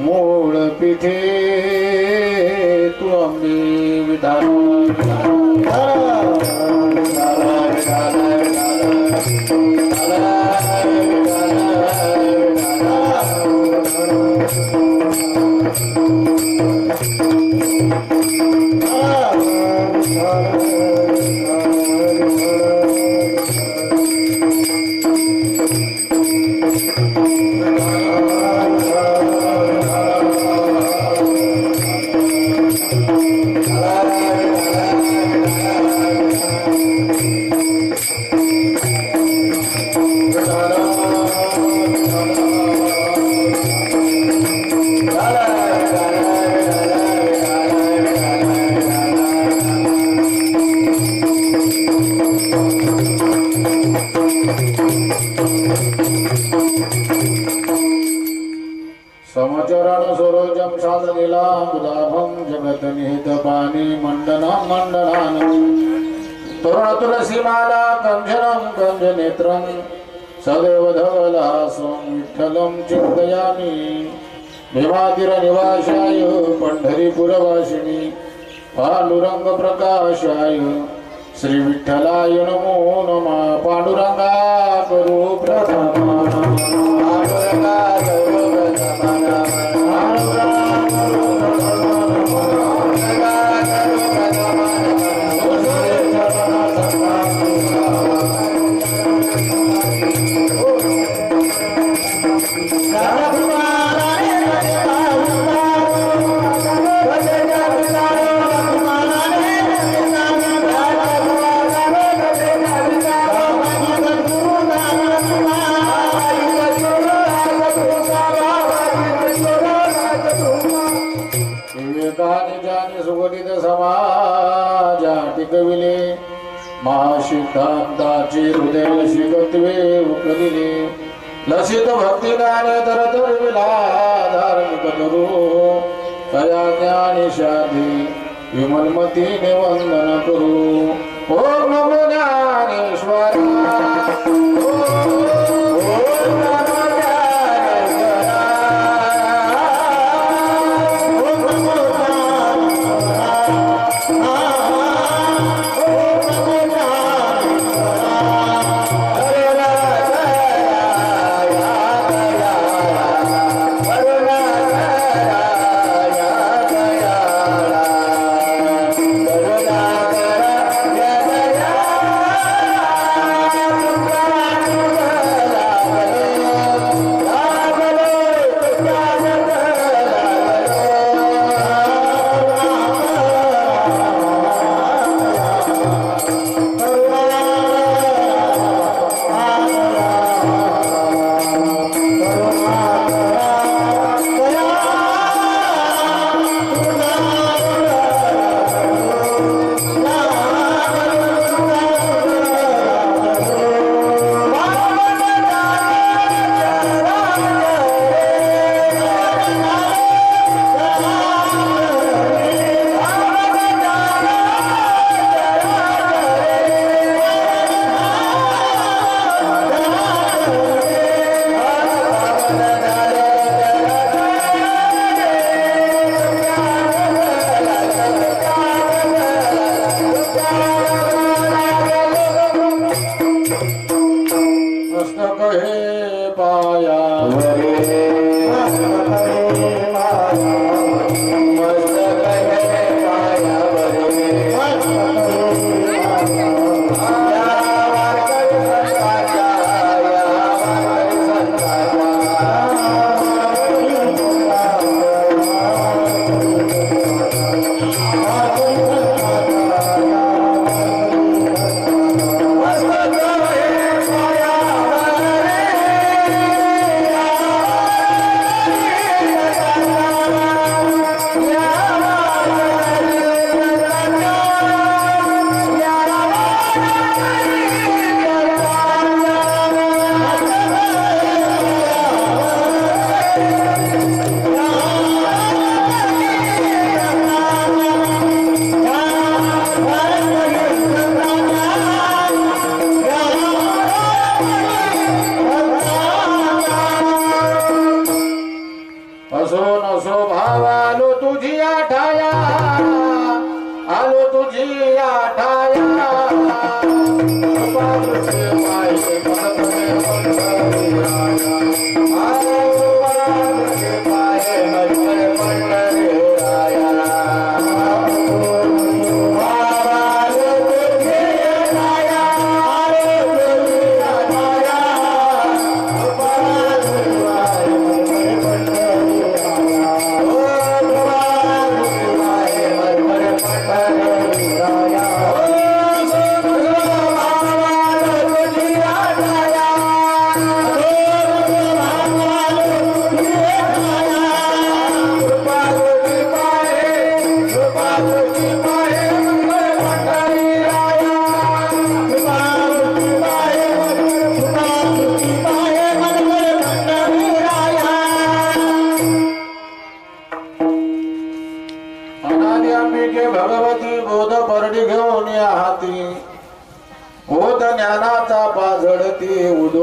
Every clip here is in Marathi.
मूळ पिठे तू अंबे विधान समचरण सरोजम साधनीलां बुधाभं जगत निहित पानी मंडनं मंडनानं तरुण तुलसीमाला कंजनं कंजनेत्रं सदैव धवलासं विठ्ठलं चिन्तयामि भीमातीरनिवासाय पंढरीपुरवासिनी पांडुरंग प्रकाशाय श्री विठ्ठलाय नमो नमः पांडुरंगा करू प्रथमा पांडुरंगा करू कविले महाशिखांताची हृदय शिकत्वे उकलिले लसित भक्तिगाने तरतरविला धार्मिक धरू कया ज्ञानी शाधी विमलमतीने वंदन करू ओम नमो ज्ञानेश्वराय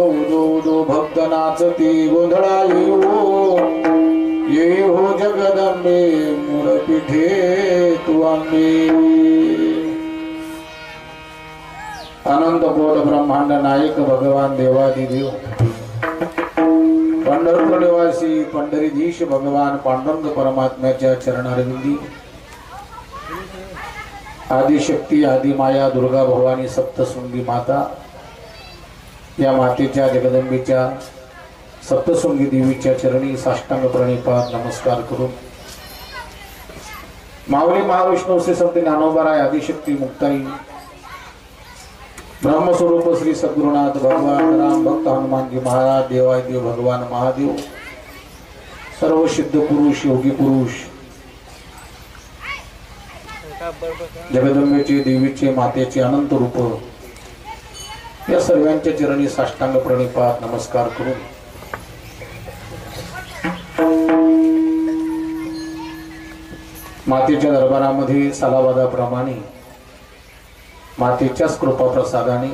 उदो उदो भक्त नाचती गोंधळा ये हो जगदंबे मूळ पिठे तू आंबे. अनंत कोट ब्रह्मांड नायक भगवान देवादिदेव पंढरपूर निवासी पंढरीधीश भगवान पांडुरंग परमात्म्याच्या चरणारविंदी आदिशक्ती आदिमाया दुर्गा भवानी सप्तशृंगी माता या मातेच्या जगदंबेच्या सप्तशृंगी देवीच्या चरणी साष्टांग प्रणिपात नमस्कार करून माऊली महाविष्णू श्री संत ज्ञानोबाराय आदिशक्ती मुक्ताई ब्रह्मस्वरूप श्री सद्गुरुनाथ भगवान राम भक्त हनुमानजी महाराज देवादिदेव भगवान महादेव सर्व सिद्ध पुरुष योगी पुरुष जगदंबेचे देवीचे मातेचे अनंत रूप या सर्वांच्या चरणी साष्टांग प्रणिपात नमस्कार करून मातेच्या दरबारामध्ये सालाबादाप्रमाणे मातेच्याच कृपा प्रसादाने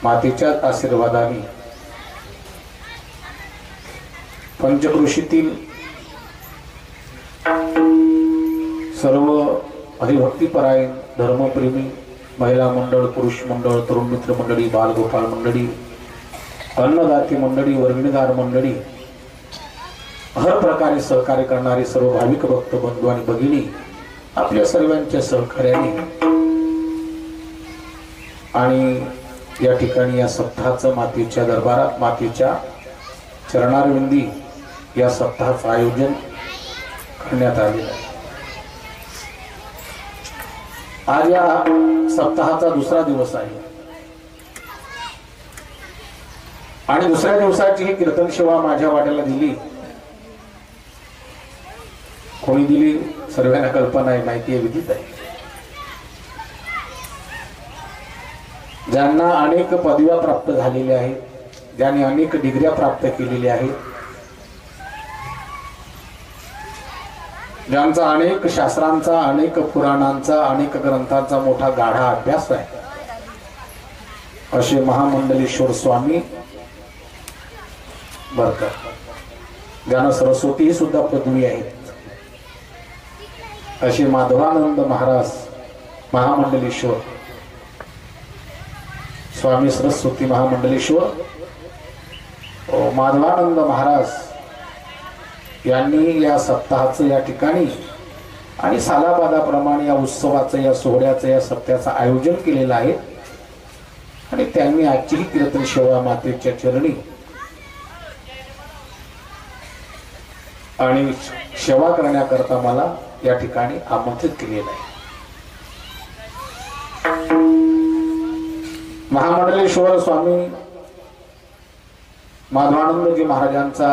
मातेच्याच आशीर्वादाने पंचक्रोशीतील सर्व हरिभक्तीपरायण धर्मप्रेमी महिला मंडळ पुरुष मंडळ तरुण मित्र मंडळी बालगोपाळ मंडळी अन्नदाती मंडळी वर्गणीदार मंडळी हर प्रकारे सहकार्य करणारे सर्व भाविक भक्त बंधू आणि भगिनी आपल्या सर्वांच्या सहकार्याने आणि या ठिकाणी या सप्ताहाचं मातेच्या दरबारात मातेच्या चरणारविंदी या सप्ताहाचं आयोजन करण्यात आलेलं आहे. आज या सप्ताहाचा दुसरा दिवस आहे आणि दुसऱ्या दिवसाची ही कीर्तन सेवा माझ्या वाट्याला दिली. कोणी दिली सर्वांना कल्पना आहे, माहिती आहे, विदित आहे. ज्यांना अनेक पदव्या प्राप्त झालेल्या आहेत, ज्यांनी अनेक डिग्र्या प्राप्त केलेल्या आहेत, ज्यांचा अनेक शास्त्रांचा अनेक पुराणांचा अनेक ग्रंथांचा मोठा गाढा अभ्यास आहे, असे महामंडलेश्वर स्वामी बरकर, ज्यांना सरस्वती ही सुद्धा पदवी आहेत, असे माधवानंद महाराज महामंडलेश्वर स्वामी सरस्वती महामंडलेश्वर माधवानंद महाराज यांनी या सप्ताहाचं या ठिकाणी आणि सालाबादाप्रमाणे या उत्सवाचं या सोहळ्याचं या सप्त्याचं आयोजन केलेलं आहे आणि त्यांनी आजची ही कीर्तन सेवा मातेच्या चरणी आणि सेवा करण्याकरता मला या ठिकाणी आमंत्रित केलेलं आहे. महामंडलेश्वर स्वामी माधवानंदजी महाराजांचा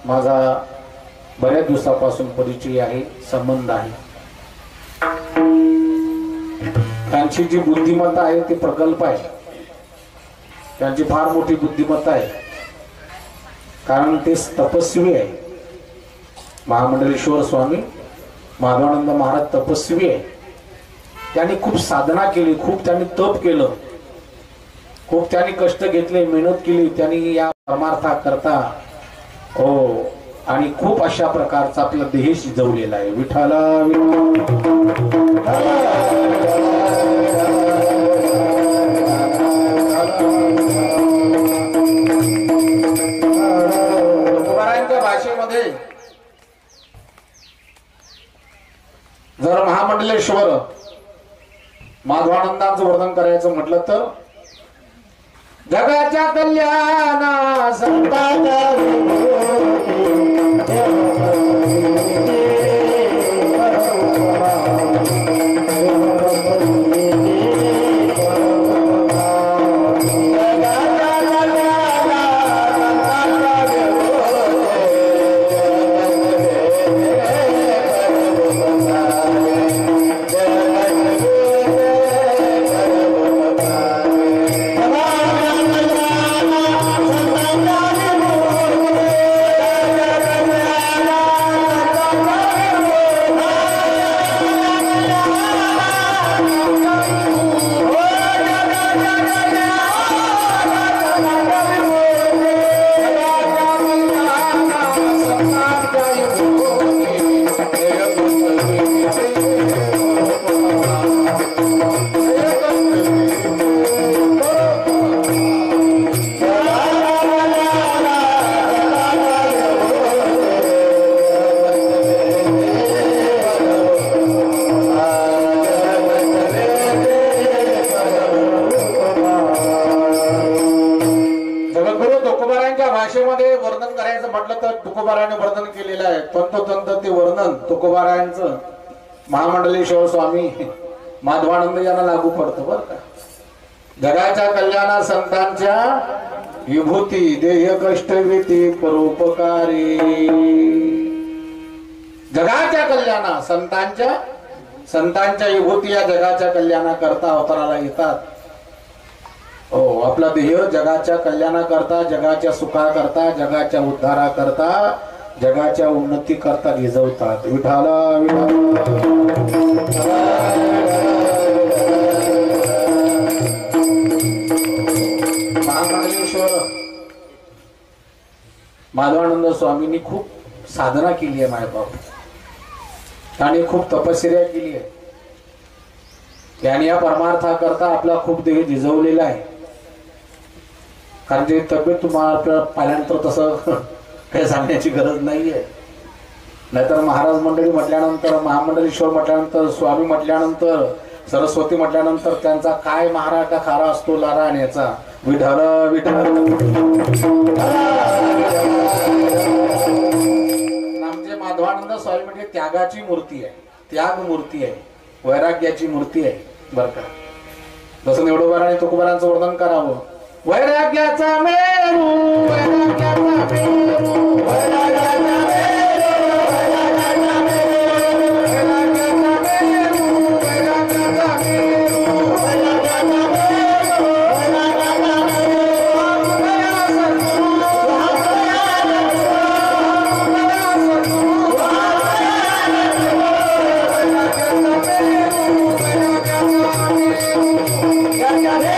माझा बऱ्याच दिवसापासून परिचय आहे, संबंध आहे. त्यांची जी बुद्धिमत्ता आहे ती प्रकल्प आहे. त्यांची फार मोठी बुद्धिमत्ता आहे, कारण ते तपस्वी आहे. महामंडलेश्वर स्वामी माधवानंद महाराज तपस्वी आहे. त्यांनी खूप साधना केली, खूप त्यांनी तप केलं, खूप त्यांनी कष्ट घेतले, मेहनत केली त्यांनी या परमार्था करता आणि खूप अशा प्रकारचा आपला देह शिजवलेला आहे. विठाला तुकारामांच्या भाषेमध्ये जर महामंडलेश्वर माधवानंदांचं वर्णन करायचं म्हटलं तर जगाच्या कल्याणा तुकोबारांच्या भाषेमध्ये वर्णन करायचं म्हटलं तर तुकोबाराने वर्णन केलेलं आहे. तंतोतंत ते वर्णन तुकोबारांचं महामंडलेश्वर स्वामी माधवानंद यांना लागू पडतं बरं का. जगाच्या कल्याणा संतांच्या विभूती देह कष्टविती परोपकारी. जगाच्या कल्याणा संतांच्या विभूती या जगाच्या कल्याणाकरता अवताराला येतात. हो, आपला देह जगाच्या कल्याणाकरता, जगाच्या सुखाकरता, जगाच्या उद्धाराकरता, जगाच्या उन्नती करता झिजवतात. विठाला महामंडलेश्वर माधवानंद स्वामींनी खूप साधना केली आहे मायबाप, आणि खूप तपश्चर्या केली आहे. त्यांनी या परमार्थाकरता आपला खूप देह झिजवलेला आहे. कारण ते तब्येत तुम्हाला आपल्याला पाहिल्यानंतर तसं काही सांगण्याची गरज नाहीये. नाहीतर महाराज मंडळी म्हटल्यानंतर, महामंडलेश्वर म्हटल्यानंतर, स्वामी म्हटल्यानंतर, सरस्वती म्हटल्यानंतर त्यांचा काय महारा का खारा असतो लारा आणण्याचा. विठ्ठल विठ्ठल. आमचे माधवानंद स्वामी म्हणजे त्यागाची मूर्ती आहे, त्याग मूर्ती आहे, वैराग्याची मूर्ती आहे बर का. जसं निवडोबाराने तुकोबारांचं वर्णन करावं. वैराग्याचा मेरू, वैराग्याचा मेरू, वैराग्याचा मेरू, वैराग्याचा मेरू, वैराग्याचा मेरू, वैराग्याचा मेरू, वैराग्याचा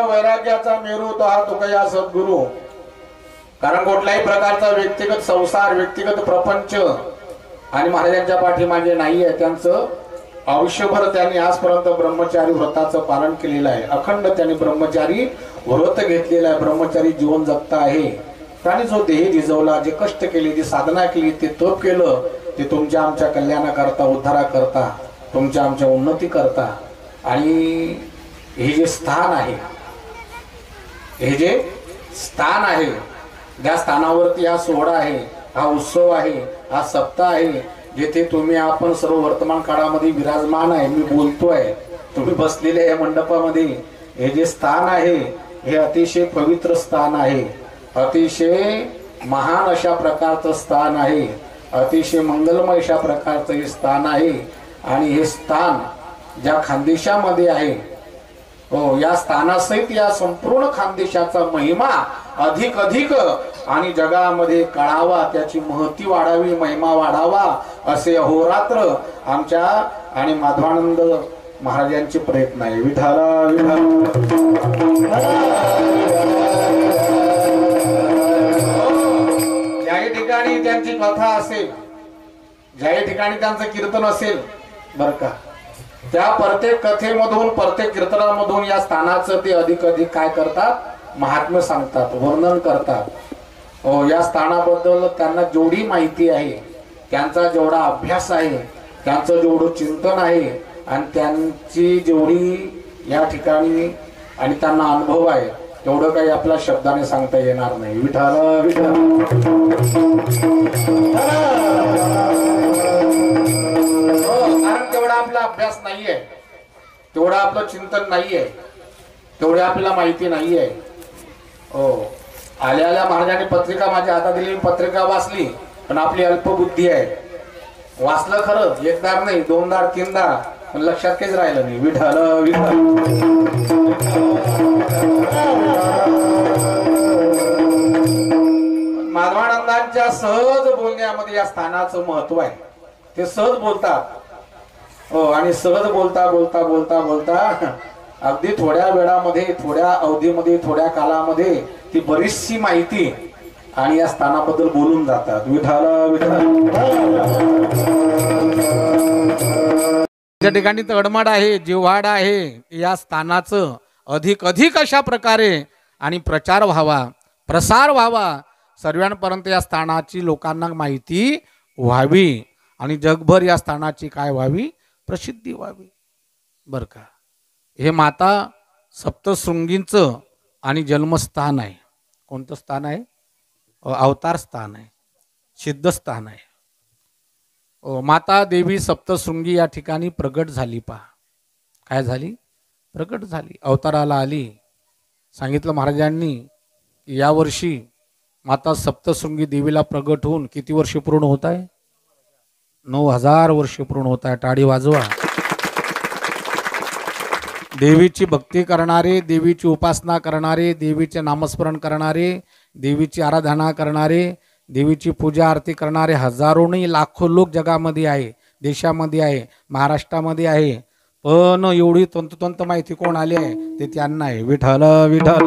वैराग्याचा मेरू तो हा तुकया सद्गुरु. कारण कुठल्याही प्रकारचा व्यक्तिगत संसार, व्यक्तिगत प्रपंच आणि महाराजांच्या पाठीमागे नाहीये. त्यांचं आयुष्यभर त्यांनी आजपर्यंत ब्रह्मचारी व्रताचं पालन केलेलं आहे. अखंड त्यांनी ब्रह्मचारी व्रत घेतलेलं आहे, ब्रह्मचारी जीवन जगता आहे. त्यांनी जो देह झिजवला, जे कष्ट केले, जी साधना केली, ते तप केलं, ते तुमच्या आमच्या कल्याणाकरता, उद्धाराकरता, तुमच्या आमच्या उन्नती करता. आणि हे जे स्थान आहे, हे जे स्थान आहे, ज्या स्थानावरती हा सोहळा आहे, हा उत्सव आहे, हा सप्ताह आहे, जेथे तुम्ही आपण सर्व वर्तमान काळामध्ये विराजमान आहे, मी बोलतोय, तुम्ही बसलेले या मंडपामध्ये, हे जे स्थान आहे हे अतिशय पवित्र स्थान आहे, अतिशय महान अशा प्रकारचं स्थान आहे, अतिशय मंगलमय अशा प्रकारचं हे स्थान आहे. आणि हे स्थान ज्या खानदेशामध्ये आहे, हो, या स्थानासहित या संपूर्ण खानदेशाचा महिमा अधिक अधिक आणि जगामध्ये कळावा, त्याची महती वाढावी, महिमा वाढावा, असे अहोरात्र आमच्या आणि माधवानंद महाराजांचे प्रयत्न आहे. विठाला ज्याही ठिकाणी त्यांची कथा असेल, ज्याही ठिकाणी त्यांचं कीर्तन असेल बर का, त्या प्रत्येक कथेमधून, प्रत्येक कीर्तनामधून या स्थानाचं ते अधिक अधिक काय करतात, महात्म्य सांगतात, वर्णन करतात. हो, या स्थानाबद्दल त्यांना जेवढी माहिती आहे, त्यांचा जेवढा अभ्यास आहे, त्यांचं जेवढं चिंतन आहे, आणि त्यांची जेवढी या ठिकाणी आणि त्यांना अनुभव आहे, तेवढं काही आपल्या शब्दाने सांगता येणार नाही. विठाला कारण तेवढा आपला अभ्यास नाहीये, तेवढं आपलं चिंतन नाहीये, तेवढी आपल्याला माहिती नाहीये. हो, आल्या आल्या महाराजांनी पत्रिका माझ्या हातात दिली, पत्रिका वाचली, पण आपली अल्पबुद्धी आहे. वाचलं खरं, एकदा नाही, दोनदा तीनदा, पण लक्षात काहीच राहिलं नाही. विठाल विठाल. माधवानंदांच्या सहज बोलण्यामध्ये या स्थानाचं महत्व आहे. ते सहज बोलतात. हो, आणि सहज बोलता बोलता बोलता बोलता अगदी थोड्या वेळामध्ये, थोड्या अवधीमध्ये, थोड्या कालामध्ये ती बरीचशी माहिती आणि या स्थानाबद्दल बोलून जातात. विठाला विठाल. त्या ठिकाणी तडमड आहे, जिव्हाड आहे, या स्थानाचं अधिक अधिक अशा प्रकारे आणि प्रचार व्हावा, प्रसार व्हावा, सर्वांपर्यंत या स्थानाची लोकांना माहिती व्हावी. आणि जगभर या स्थानाची काय व्हावी, प्रसिद्धी व्हावी बर का. हे माता सप्तशृंगींचं आणि जन्मस्थान आहे. कोणतं स्थान आहे? अवतार स्थान आहे, सिद्धस्थान आहे. माता देवी सप्तशृंगी या ठिकाणी प्रगट झाली. पहा काय झाली, प्रगट झाली, अवताराला आली. सांगितलं महाराजांनी की यावर्षी माता सप्तशृंगी देवीला प्रगट होऊन किती वर्ष पूर्ण होत आहे? 9000 वर्ष पूर्ण होत आहे. टाळी वाजवा. देवीची भक्ती करणारे, देवीची उपासना करणारे, देवीचे नामस्मरण करणारे, देवीची आराधना करणारे, देवीची पूजा आरती करणारे हजारो नाही लाखो लोक जगामध्ये आहे, देशामध्ये आहे, महाराष्ट्रामध्ये आहे. पण एवढी तंतोतंत माहिती कोण आली आहे ते त्यांना आहे. विठ्ठल विठ्ठल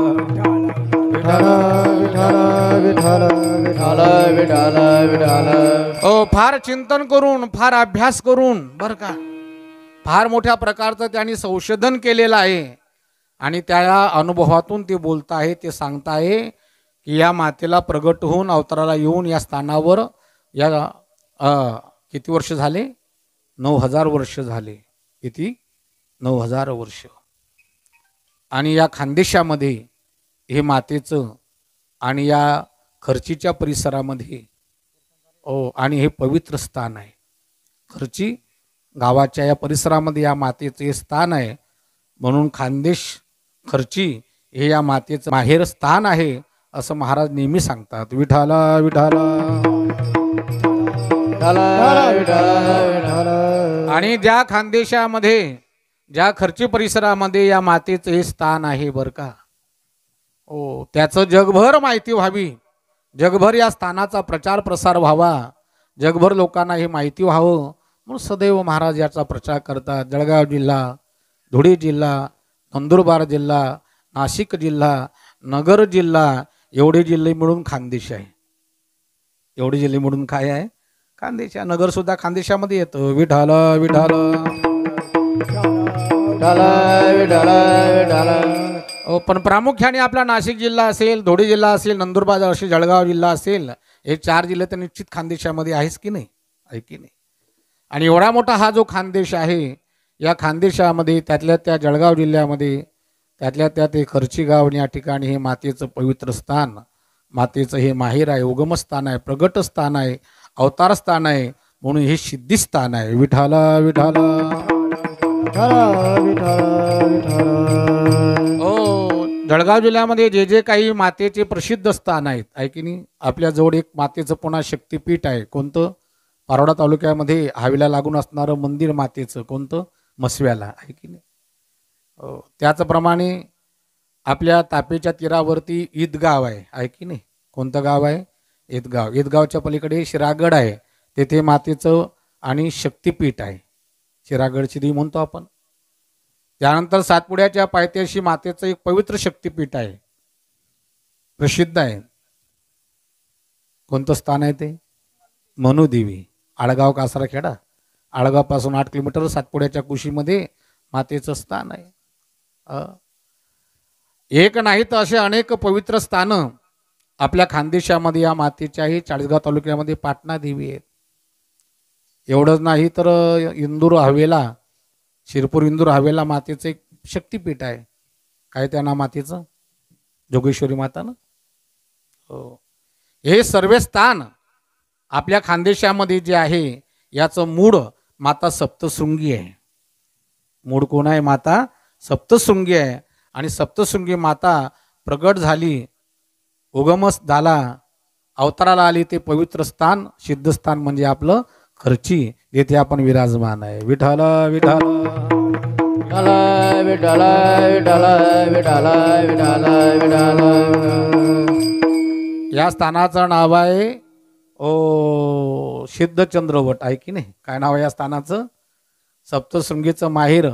फार चिंतन करून, फार अभ्यास करून बर का, फार मोठ्या प्रकारचं त्यांनी संशोधन केलेलं आहे. आणि त्या अनुभवातून ते बोलत आहे, ते सांगत आहे की या मातेला प्रगट होऊन अवताराला येऊन या स्थानावर या किती वर्ष झाले? 9000 वर्ष झाले. किती? 9000 वर्ष. आणि या खानदेशामध्ये हे मातेचं आणि या खर्चीच्या परिसरामध्ये आणि हे पवित्र स्थान आहे. खर्ची गावाच्या या परिसरामध्ये या मातेचं हे स्थान आहे. म्हणून खानदेश खर्ची हे या मातेचं माहेर स्थान आहे असं महाराज नेहमी सांगतात. विठाला विठाला. आणि ज्या खानदेशामध्ये, ज्या खर्ची परिसरामध्ये या मातेचं हे स्थान आहे बर का, त्याचं जगभर माहिती व्हावी, जगभर या स्थानाचा प्रचार प्रसार व्हावा, जगभर लोकांना हे माहिती व्हावं म्हणून सदैव महाराज याचा प्रचार करतात. जळगाव जिल्हा, धुळे जिल्हा, नंदुरबार जिल्हा, नाशिक जिल्हा, नगर जिल्हा एवढे जिल्हे मिळून खानदेश आहे. एवढे जिल्हे मिळून काय आहे? खानदेश. नगर सुद्धा खानदेशामध्ये येतं. विठाल विठाल. पण प्रामुख्याने आपला नाशिक जिल्हा असेल, धुळे जिल्हा असेल, नंदुरबार असेल, जळगाव जिल्हा असेल, हे 4 जिल्हे तर निश्चित खानदेशामध्ये आहेच की नाही? आहे की नाही? आणि एवढा मोठा हा जो खानदेश आहे, या खानदेशामध्ये त्यातल्या त्या जळगाव जिल्ह्यामध्ये त्यातल्या त्यात हे खर्ची गाव या ठिकाणी हे मातेचं पवित्र स्थान, मातेचं हे माहेर आहे, उगमस्थान आहे, प्रगट स्थान आहे, अवतार स्थान आहे, म्हणून हे सिद्धी स्थान आहे. विठाला विठाला. जळगाव जिल्ह्यामध्ये जे जे काही मातेचे प्रसिद्ध स्थान आहेत आहे की नाही, आपल्या जवळ एक मातेचं पुन्हा शक्तिपीठ आहे. कोणतं? पारोडा तालुक्यामध्ये हवेला लागून असणारं मंदिर मातेचं. कोणतं? मसव्याला. आहे की नाही? त्याचप्रमाणे आपल्या तापीच्या तीरावरती ईदगाव आहे की नाही? कोणतं गाव आहे? ईदगाव. ईदगावच्या पलीकडे शिरागड आहे, तेथे मातेचं आणि शक्तिपीठ आहे. शिरागडची देवी म्हणतो आपण. त्यानंतर सातपुड्याच्या पायथ्याशी मातेचं एक पवित्र शक्तिपीठ आहे, प्रसिद्ध आहे. कोणतं स्थान आहे ते? मनुदेवी. आळगाव कासारखेडा, आळगावपासून 8 किलोमीटर सातपुड्याच्या कुशीमध्ये मातेचं स्थान आहे. एक नाही तर असे अनेक पवित्र स्थानं आपल्या खानदेशामध्ये या मातेच्याही. चाळीसगाव तालुक्यामध्ये पाटणा देवी आहेत. एवढंच नाही तर इंदूर हवेला, शिरपूर इंदूर हवेला मातेचं एक शक्तिपीठ आहे. काय त्या नाव मातेचं? जोगेश्वरी माता ना. हे सर्व स्थान आपल्या खानदेशामध्ये जे आहे याचं मूळ माता सप्तशृंगी आहे. मूळ कोण आहे? माता सप्तशृंगी आहे. आणि सप्तशृंगी माता प्रगट झाली, उगमस झाला, अवताराला आली ते पवित्र स्थान, सिद्धस्थान म्हणजे आपलं खर्ची, येथे आपण विराजमान आहे. विठाल विठाल. या स्थानाचं नाव आहे सिद्धचंद्रवट. आहे की नाही? काय नाव आहे या स्थानाचं? सप्तशृंगीचं माहेर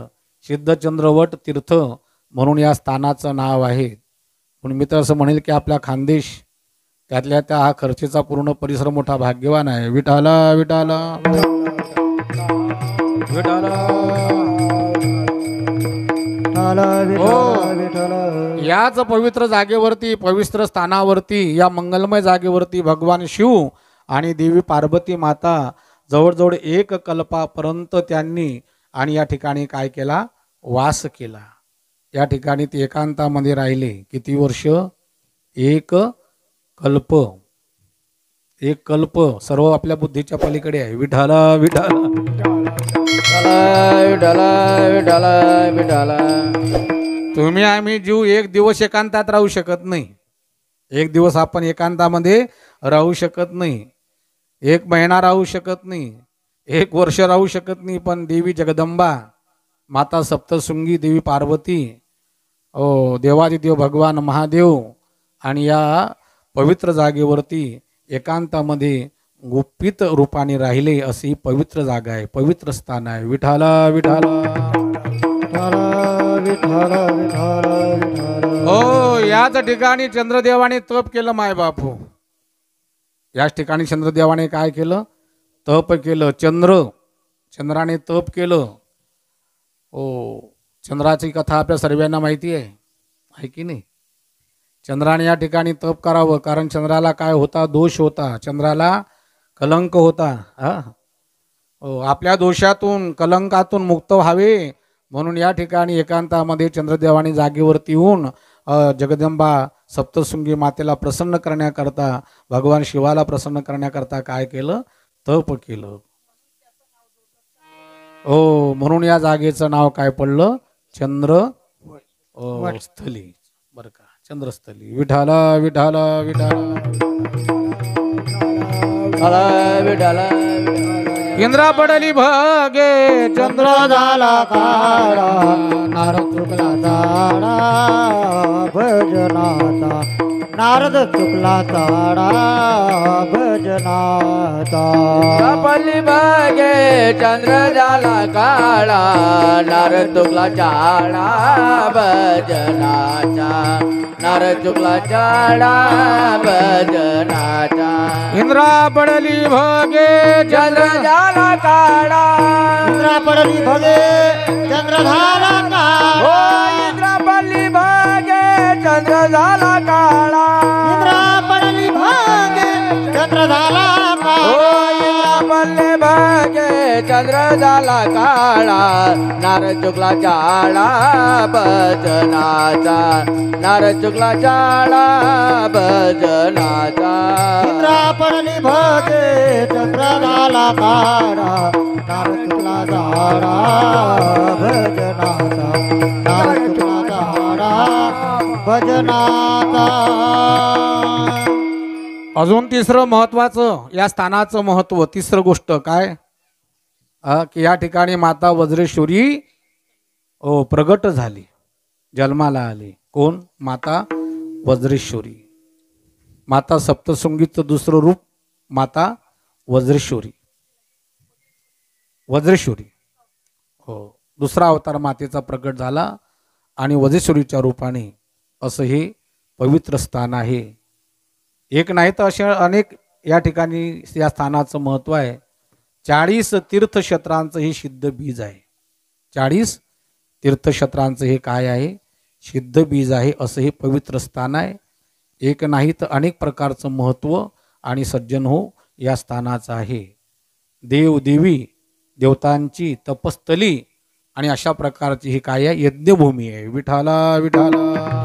सिद्धचंद्रवट तीर्थ म्हणून या स्थानाचं नाव आहे. म्हणून मी तर असं म्हणेल की आपला खानदेश त्यातल्या त्या हा खर्चीचा पूर्ण परिसर मोठा भाग्यवान आहे. विठाला विठाला. याच पवित्र जागेवरती, पवित्र स्थानावरती, या मंगलमय जागेवरती भगवान शिव आणि देवी पार्वती माता जवळजवळ 1 कल्पापर्यंत त्यांनी आणि या ठिकाणी काय केला, वास केला. या ठिकाणी ते एकांतामध्ये राहिले. किती वर्ष? 1 कल्प. 1 कल्प सर्व आपल्या बुद्धीच्या पलीकडे आहे. विठ्ठल विठ्ठल विठ्ठल विठ्ठल विठ्ठल. तुम्ही आम्ही जीव 1 दिवस एकांतात राहू शकत नाही. 1 दिवस आपण एकांतामध्ये राहू शकत नाही. 1 महिना राहू शकत नाही. 1 वर्ष राहू शकत नाही. पण देवी जगदंबा, माता सप्तशृंगी देवी पार्वती, देवादिदेव भगवान महादेव आणि या पवित्र जागेवरती एकांतामध्ये गुपित रूपाने राहिले. अशी पवित्र जागा आहे, पवित्र स्थान आहे. विठ्ठल विठ्ठल हो. याच ठिकाणी चंद्रदेवाने तप केलं माय बापू. याच ठिकाणी चंद्रदेवाने काय केलं? तप केलं. चंद्राने तप केलं. चंद्राची कथा आपल्या सर्वांना माहिती आहे की नाही? चंद्राने या ठिकाणी तप करावं, कारण चंद्राला काय होता? दोष होता. चंद्राला कलंक होता. आपल्या दोषातून कलंकातून मुक्त व्हावे म्हणून या ठिकाणी एकांतामध्ये चंद्रदेवाने जागेवरती येऊन जगदंबा सप्तशृंगी मातेला प्रसन्न करण्याकरता, भगवान शिवाला प्रसन्न करण्याकरता काय केलं? तप केलं. म्हणून या जागेचं नाव काय पडलं? चंद्रस्थली. बरं का, चंद्रस्थली. विठ्ठल विठ्ठल विठ्ठल विठ्ठल. इंद्रा पडली भागे चंद्र झाला काळा, नारद चुकला ताडा भजनाचा. नारद चुकला ताडा भजनाचा. पल्ली भागे चंद्र झाला काळा, नारद चुकला चाळा भजनाचा. नारद चुकला चाळा भजनाचा. इंद्रा पडली भागे चंद्र झाला काळा. इंद्रा पडली भगे चंद्र झाला काळा. इंद्रा पडली भागे चंद्र झाला काळा. इंद्रा पडली भागे चंद्र झाला काळा. इंद्रा पडले भागे चंद्र झाला काळा. नारद चुकला चाळा भजनाचा. नारद चुकला चाळा भजनाचा. इंद्रा पडली भागे चंद्र झाला काळा. नारद चुकला चाळा भजनाचा. नारद चुकला चाळा भजनाचा. अजून तिसरं महत्वाचं, या स्थानाचं महत्व, तिसरं गोष्ट काय? की या ठिकाणी माता वज्रेश्वरी प्रगट झाली, जन्माला आली. कोण? माता वज्रेश्वरी. माता सप्तशृंगीचं दुसरं रूप माता वज्रेश्वरी. वज्रेश्वरी दुसरा अवतार मातेचा प्रकट झाला आणि वज्रेश्वरीच्या रूपाने असं हे पवित्र स्थान आहे. एक नाही तर असे अनेक या ठिकाणी या स्थानाचं महत्व आहे. 40 तीर्थक्षेत्रांचं हे सिद्ध बीज आहे. 40 तीर्थक्षेत्रांचं हे काय आहे? सिद्ध बीज आहे. असं हे पवित्र स्थान आहे. एक नाही तर अनेक प्रकारचं महत्व आणि सज्जन हो या स्थानाचं आहे. देव देवी देवतांची तपस्थली आणि अशा प्रकारची ही काय आहे? यज्ञभूमी आहे. विठ्ठला विठ्ठला.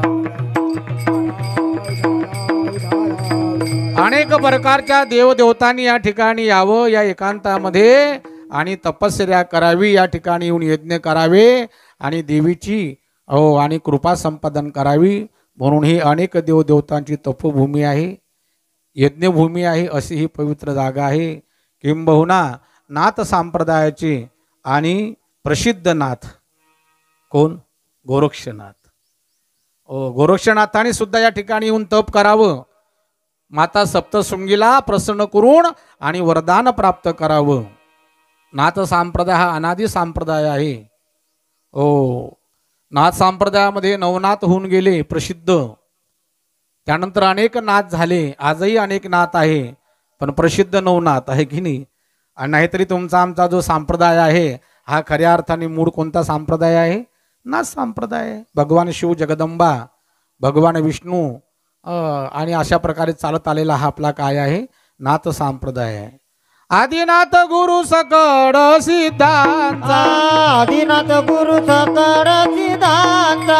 अनेक प्रकारच्या देवदेवतांनी या ठिकाणी यावं, या एकांतामध्ये आणि तपश्चर्या करावी, या ठिकाणी येऊन यज्ञ करावे आणि देवीची आणि कृपा संपादन करावी. म्हणून ही अनेक देवदेवतांची तपोभूमी आहे, यज्ञभूमी आहे. अशी ही पवित्र जागा आहे. किंबहुना नाथ संप्रदायाचे आणि प्रसिद्ध नाथ कोण? गोरक्षनाथ. गोरक्षनाथाने सुद्धा या ठिकाणी येऊन तप करावं, माता सप्तशृंगीला प्रसन्न करून आणि वरदान प्राप्त करावं. नाथ संप्रदाय हा अनादी संप्रदाय आहे. नाथ संप्रदायामध्ये नवनाथ होऊन गेले प्रसिद्ध. त्यानंतर अनेक नाथ झाले. आजही अनेक नाथ आहे, पण प्रसिद्ध नवनाथ आहे की नाही? आणि नाहीतरी तुमचा आमचा जो संप्रदाय आहे हा खऱ्या अर्थाने मूळ कोणता संप्रदाय आहे? नाथ संप्रदाय. भगवान शिव जगदंबा, भगवान विष्णू आणि अशा प्रकारे चालत आलेला हा आपला काय आहे? नाथ संप्रदाय आहे. आदिनाथ गुरु सकळ सिद्धांचा आदिनाथ गुरु सकळ सिद्धांचा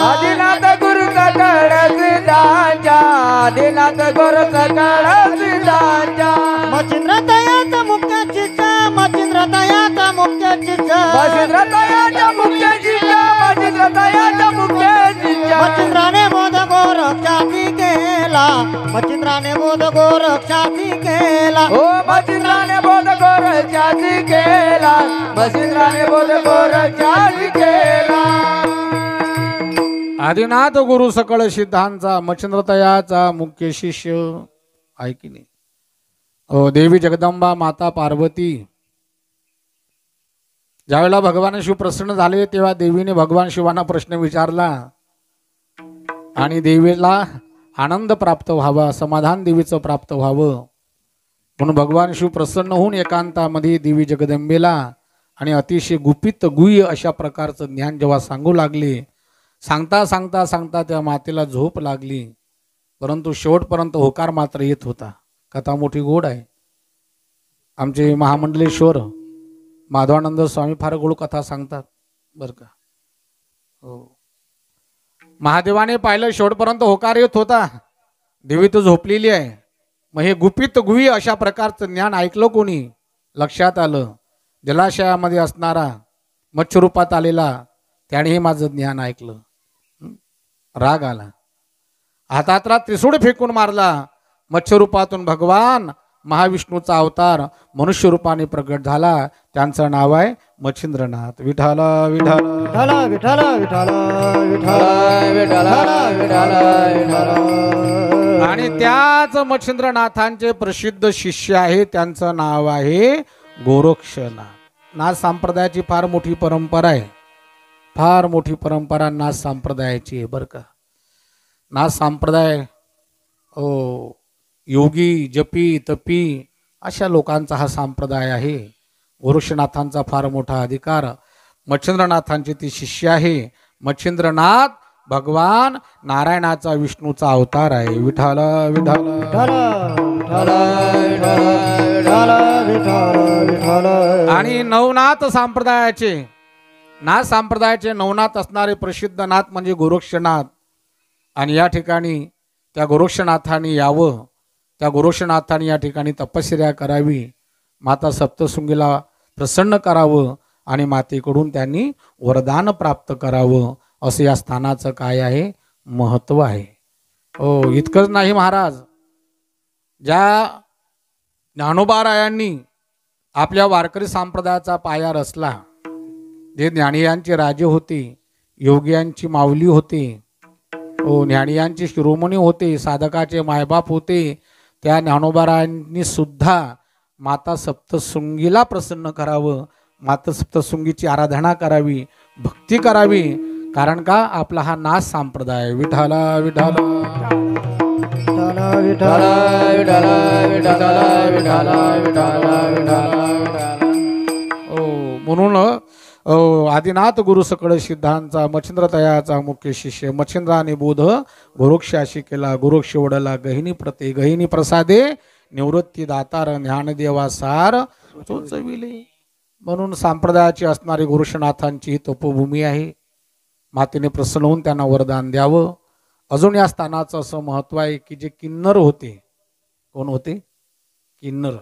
आदिनाथ गुरु सकळ सिद्धांचा आदिनाथ गुरु सकळ सिद्धांचा मच्छिंद्र तयाचा मुख्य शिष्य मच्छिंद्र तयाचा मुख्य शिष्य मच्छिंद्र तयाचा मुख्य शिष्य मच्छिंद्र तयाचा मुख्य शिष्य मच्छिंद्राने बोध गोरक्षाती केला मच्छिंद्राने बोध गोरक्षाती केला ओ मच्छिंद्राने बोध गोरक्षाती केला मच्छिंद्राने बोध गोरक्षाती केला आदिनाथ गुरु सकळ सिद्धांचा मच्छिंद्रतयाचा मुख्य शिष्य आहे की नाही. हो, देवी जगदंबा माता पार्वती ज्यावेळेला भगवान शिव प्रसन्न झाले तेव्हा देवीने भगवान शिवांना प्रश्न विचारला आणि देवीला आनंद प्राप्त व्हावा, समाधान देवीचं प्राप्त व्हावं म्हणून भगवान शिव प्रसन्न होऊन एकांतामध्ये देवी जगदंबेला आणि अतिशय गुपित गुह्य अशा प्रकारचं ज्ञान जेव्हा सांगू लागले, सांगता सांगता सांगता त्या मातेला झोप लागली, परंतु शेवटपर्यंत होकार मात्र येत होता. कथा मोठी गोड आहे. आमचे महामंडलेश्वर माधवानंद स्वामी फार गोड कथा सांगतात बरं का. हो, महादेवाने पाहिलं शेवटपर्यंत होकार येत होता, देवी तर झोपलेली आहे. मग हे गुपित गुही अशा प्रकारचं ज्ञान ऐकलं कोणी, लक्षात आलं जलाशयामध्ये असणारा मच्छरूपात आलेला त्याने हे माझं ज्ञान ऐकलं. राग आला, हातातला त्रिशूळ फेकून मारला. मच्छरूपातून भगवान महाविष्णूचा अवतार मनुष्य रूपाने प्रगट झाला. त्यांचं नाव आहे मच्छिंद्रनाथ. विठ्ठल विठ्ठल विठ्ठल विठ्ठल विठ्ठल विठ्ठल विठ्ठल विठ्ठल. आणि त्याच मच्छिंद्रनाथांचे प्रसिद्ध शिष्य आहे, त्यांचं नाव आहे गोरक्षनाथ. नाथ संप्रदायाची फार मोठी परंपरा आहे, फार मोठी परंपरा नाथ संप्रदायाची आहे बरं का. नाथ संप्रदाय हो योगी जपी तपी अशा लोकांचा हा संप्रदाय आहे. गोरक्षनाथांचा फार मोठा अधिकार. मच्छिंद्रनाथांचे ते शिष्य आहे. मच्छिंद्रनाथ भगवान नारायणाचा विष्णूचा अवतार आहे. विठ्ठल विठ्ठल आणि नवनाथ संप्रदायाचे नाथ संप्रदायाचे नवनाथ असणारे प्रसिद्ध नाथ म्हणजे गोरक्षनाथ. आणि या ठिकाणी त्या गोरक्षनाथांनी यावं, त्या गोरक्षनाथांनी या ठिकाणी तपश्चर्या करावी, माता सप्तशृंगीला प्रसन्न करावं आणि मातेकडून त्यांनी वरदान प्राप्त करावं, असं या स्थानाचं काय आहे महत्व आहे. हो, इतकंच नाही महाराज, ज्या ज्ञानोबारायांनी आपल्या वारकरी संप्रदायाचा पाया रचला, जे ज्ञानियांचे राजे होते, योगियांची माऊली होते, हो ज्ञानियांचे शिरोमणी होते, साधकाचे मायबाप होते, त्या ज्ञानोबारायांनी सुद्धा माता सप्तशृंगीला प्रसन्न करावं, माता सप्तशृंगीची आराधना करावी, भक्ती करावी. कारण का आपला हा नाथ संप्रदाय. विठ्ठल विठ्ठल विठ्ठल विठ्ठल विठ्ठल विठ्ठल विठ्ठल हो, म्हणून आदिनाथ गुरु सकळ सिद्धांचा मच्छिंद्रतयाचा मुख्य शिष्य मच्छिंद्राने बोध गोरक्षाशी केला. गोरक्ष वडला गहिनी प्रते गहिनी प्रसादे निवृत्ती दातार ज्ञानदेवा सार चोचविले. म्हणून संप्रदायाची असणारी गोरक्षनाथांची ही तपोभूमी आहे. मातेने प्रसन्न होऊन त्यांना वरदान द्यावं. अजून या स्थानाचं असं महत्व आहे की जे किन्नर होते, कोण होते किन्नर,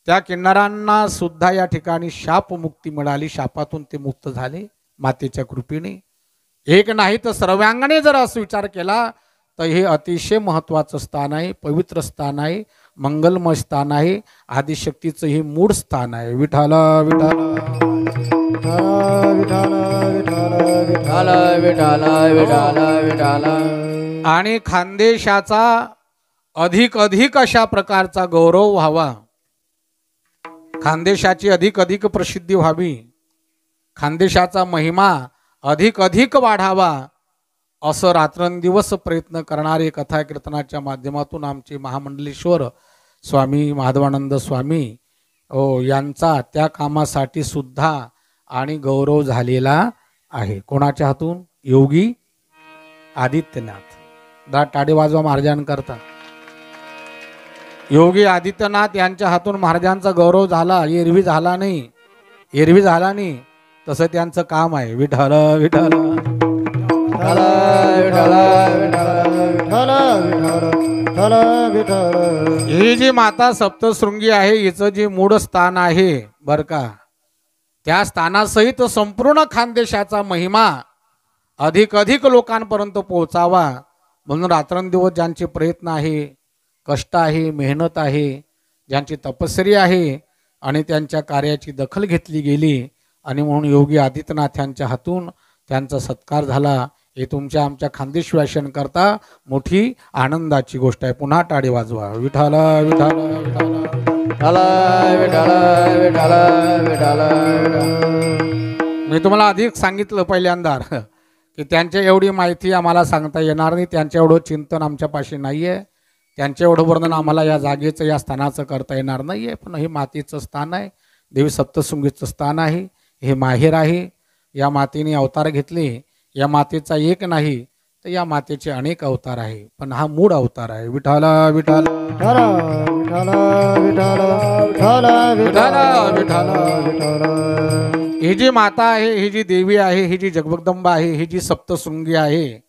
त्या किन्नरांना सुद्धा या ठिकाणी शाप मुक्ती मिळाली. शापातून ते मुक्त झाले मातेच्या कृपेने. एक नाही तर सर्वांगाने जर असं विचार केला तर हे अतिशय महत्वाचं स्थान आहे, पवित्र स्थान आहे, मंगलमय स्थान आहे, आदिशक्तीचं हे मूळ स्थान आहे. विठ्ठल विठ्ठल विठ्ठल विठ्ठल विठ्ठल विठ्ठल विठ्ठल. आणि खानदेशाचा अधिक अधिक अशा प्रकारचा गौरव व्हावा, खानदेशाची अधिक अधिक प्रसिद्धी व्हावी, खानदेशाचा महिमा अधिक अधिक वाढावा, असं रात्रंदिवस प्रयत्न करणारे कथा कीर्तनाच्या माध्यमातून आमचे महामंडलेश्वर स्वामी माधवानंद स्वामी यांचा त्या कामासाठी सुद्धा आणि गौरव झालेला आहे. कोणाच्या हातून? योगी आदित्यनाथ. टाळे वाजवा महाराजांकरता. योगी आदित्यनाथ यांच्या हातून महाराजांचा गौरव झाला, एरवी झाला नाही, एरवी झाला नाही. तसं त्यांचं काम आहे. विठ्ठल विठ्ठल विठ्ठल विठ्ठल विठ्ठल विठ्ठल विठ्ठल. ही जी माता सप्तशृंगी आहे, हिचं जे मूळ स्थान आहे बर का, त्या स्थानासहित संपूर्ण खानदेशाचा महिमा अधिक अधिक लोकांपर्यंत पोहोचावा म्हणून रात्रंदिवस ज्यांचे प्रयत्न आहे, कष्ट आहे, मेहनत आहे, ज्यांची तपश्चर्या आहे आणि त्यांच्या कार्याची दखल घेतली गेली आणि म्हणून योगी आदित्यनाथ यांच्या हातून त्यांचा सत्कार झाला. हे तुमच्या आमच्या खानदेशवासियां करता मोठी आनंदाची गोष्ट आहे. पुन्हा टाळी वाजवा. विठ्ठल विठ्ठल विठ्ठल विठ्ठल विठ्ठल विठ्ठल. मी तुम्हाला अधिक सांगितलं पहिल्यांदा की त्यांच्या एवढी माहिती आम्हाला सांगता येणार नाही, त्यांच्या एवढं चिंतन आमच्यापाशी नाही आहे, त्यांच्या एवढं वर्णन आम्हाला या जागेचं या स्थानाचं करता येणार नाही आहे. पण हे मातीचं स्थान आहे, देवी सप्तशृंगीचं स्थान आहे, हे माहेर आहे. या मातेने अवतार घेतले. या मातेचा एक नाही तर या मातेचे अनेक अवतार आहे, पण हा मूळ अवतार आहे. विठ्ठल विठ्ठल विठ्ठल विठ्ठल विठ्ठल विठ्ठल विठ्ठल. ही जी माता आहे, ही जी देवी आहे, ही जी जगदंबा आहे, ही जी सप्तशृंगी आहे.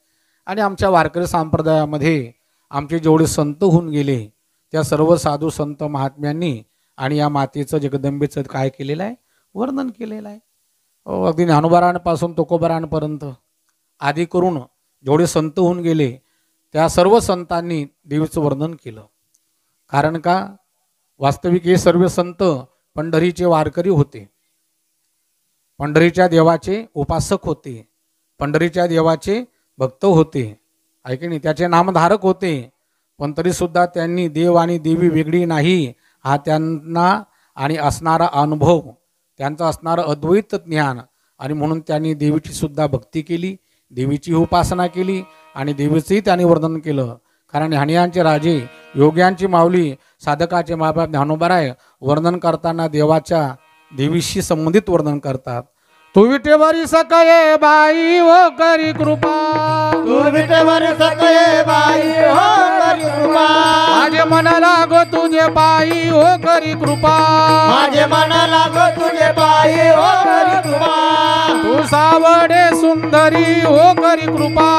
आणि आमच्या वारकरी संप्रदायामध्ये आमचे जेवढे संत होऊन गेले त्या सर्व साधू संत महात्म्यांनी आणि या मातेचं जगदंबेचं काय केलेलं आहे, वर्णन केलेलं आहे. अगदी ज्ञानोबारांपासून तुकोबारांपर्यंत आदी करून जेवढे संत होऊन गेले त्या सर्व संतांनी देवीचं वर्णन केलं. कारण का, वास्तविक हे सर्व संत पंढरीचे वारकरी होते, पंढरीच्या देवाचे उपासक होते, पंढरीच्या देवाचे भक्त होते, ऐके नाही, त्याचे नामधारक होते. पण तरी सुद्धा त्यांनी देव आणि देवी वेगळी नाही हा त्यांना आणि असणारा अनुभव, त्यांचं असणारं अद्वैत ज्ञान, आणि म्हणून त्यांनी देवीची सुद्धा भक्ती केली, देवीची उपासना केली आणि देवीचंही त्यांनी वर्णन केलं. कारण ह्यानियांचे राजे, योग्यांची माऊली, साधकाचे माबाप ज्ञानोबाराय वर्णन करताना देवाच्या देवीशी संबंधित वर्णन करतात. तू विटेवरी सकये बाई हो करी कृपा, तू विटेवर सकळे बाई हो करी कृपा. माझे मन लागो तुझे पायी हो करी कृपा, माझे मन लागो तुझे बाई हो करी कृपा. तू सावडे सुंदरी हो करी कृपा,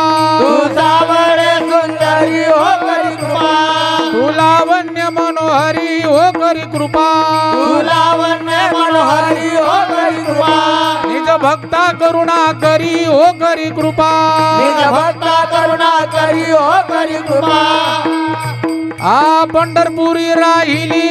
तू सावळे सुंदरी हो करी कृपा. तू लावण्य मनोहरी हो करी कृपा, तू लावण्य मनोहरी हो करी कृपा. निज भक्ता करुणा करी हो करी कृपा, निज भक्ता करुणा करी हो करी कृपा. आ पंढरपुरी राहिली,